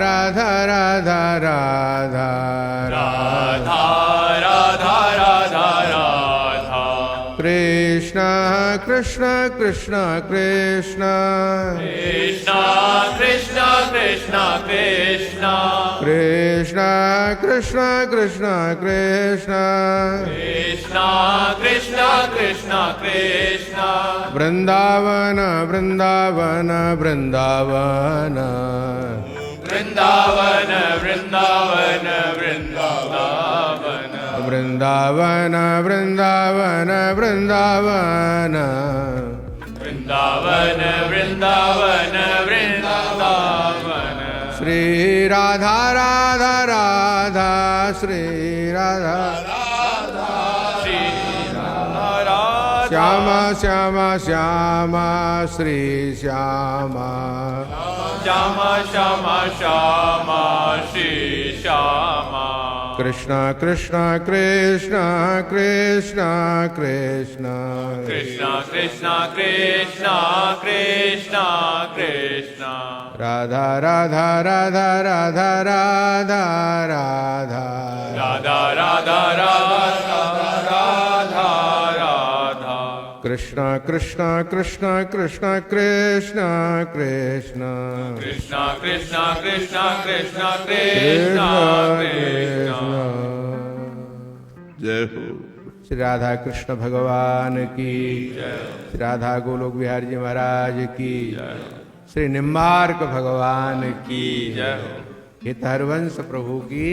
राधा राधा राधा राधा राधा राधा राधा कृष्ण कृष्ण कृष्ण कृष्ण कृष्ण कृष्ण कृष्ण कृष्ण कृष्ण कृष्ण कृष्ण कृष्ण कृष्ण कृष्ण कृष्ण कृष्ण वृंदावन वृंदावन वृंदावन वृंदावन वृंदावन वृंदावन वृंदावन वृंदावन वृंदावन वृंदावन वृंदावन वृंदावन श्री राधा राधा राधा श्री राधा श्यामा श्यामा श्यामा श्री श्यामा श्यामा श्यामा श्यामा श्री श्यामा कृष्ण कृष्ण कृष्ण कृष्ण कृष्ण कृष्ण कृष्ण कृष्ण कृष्ण कृष्ण राधा राधा राधा राधा राधा राधा राधा राधा राधा राधा राधा कृष्ण कृष्ण कृष्ण कृष्ण कृष्ण कृष्ण कृष्ण कृष्ण कृष्ण कृष्ण कृष्ण कृष्ण। जय हो। श्री राधा कृष्ण भगवान की, श्री राधा गोलोक बिहारी जी महाराज की, श्री निम्बार्क भगवान की, हित हरवंश प्रभु की।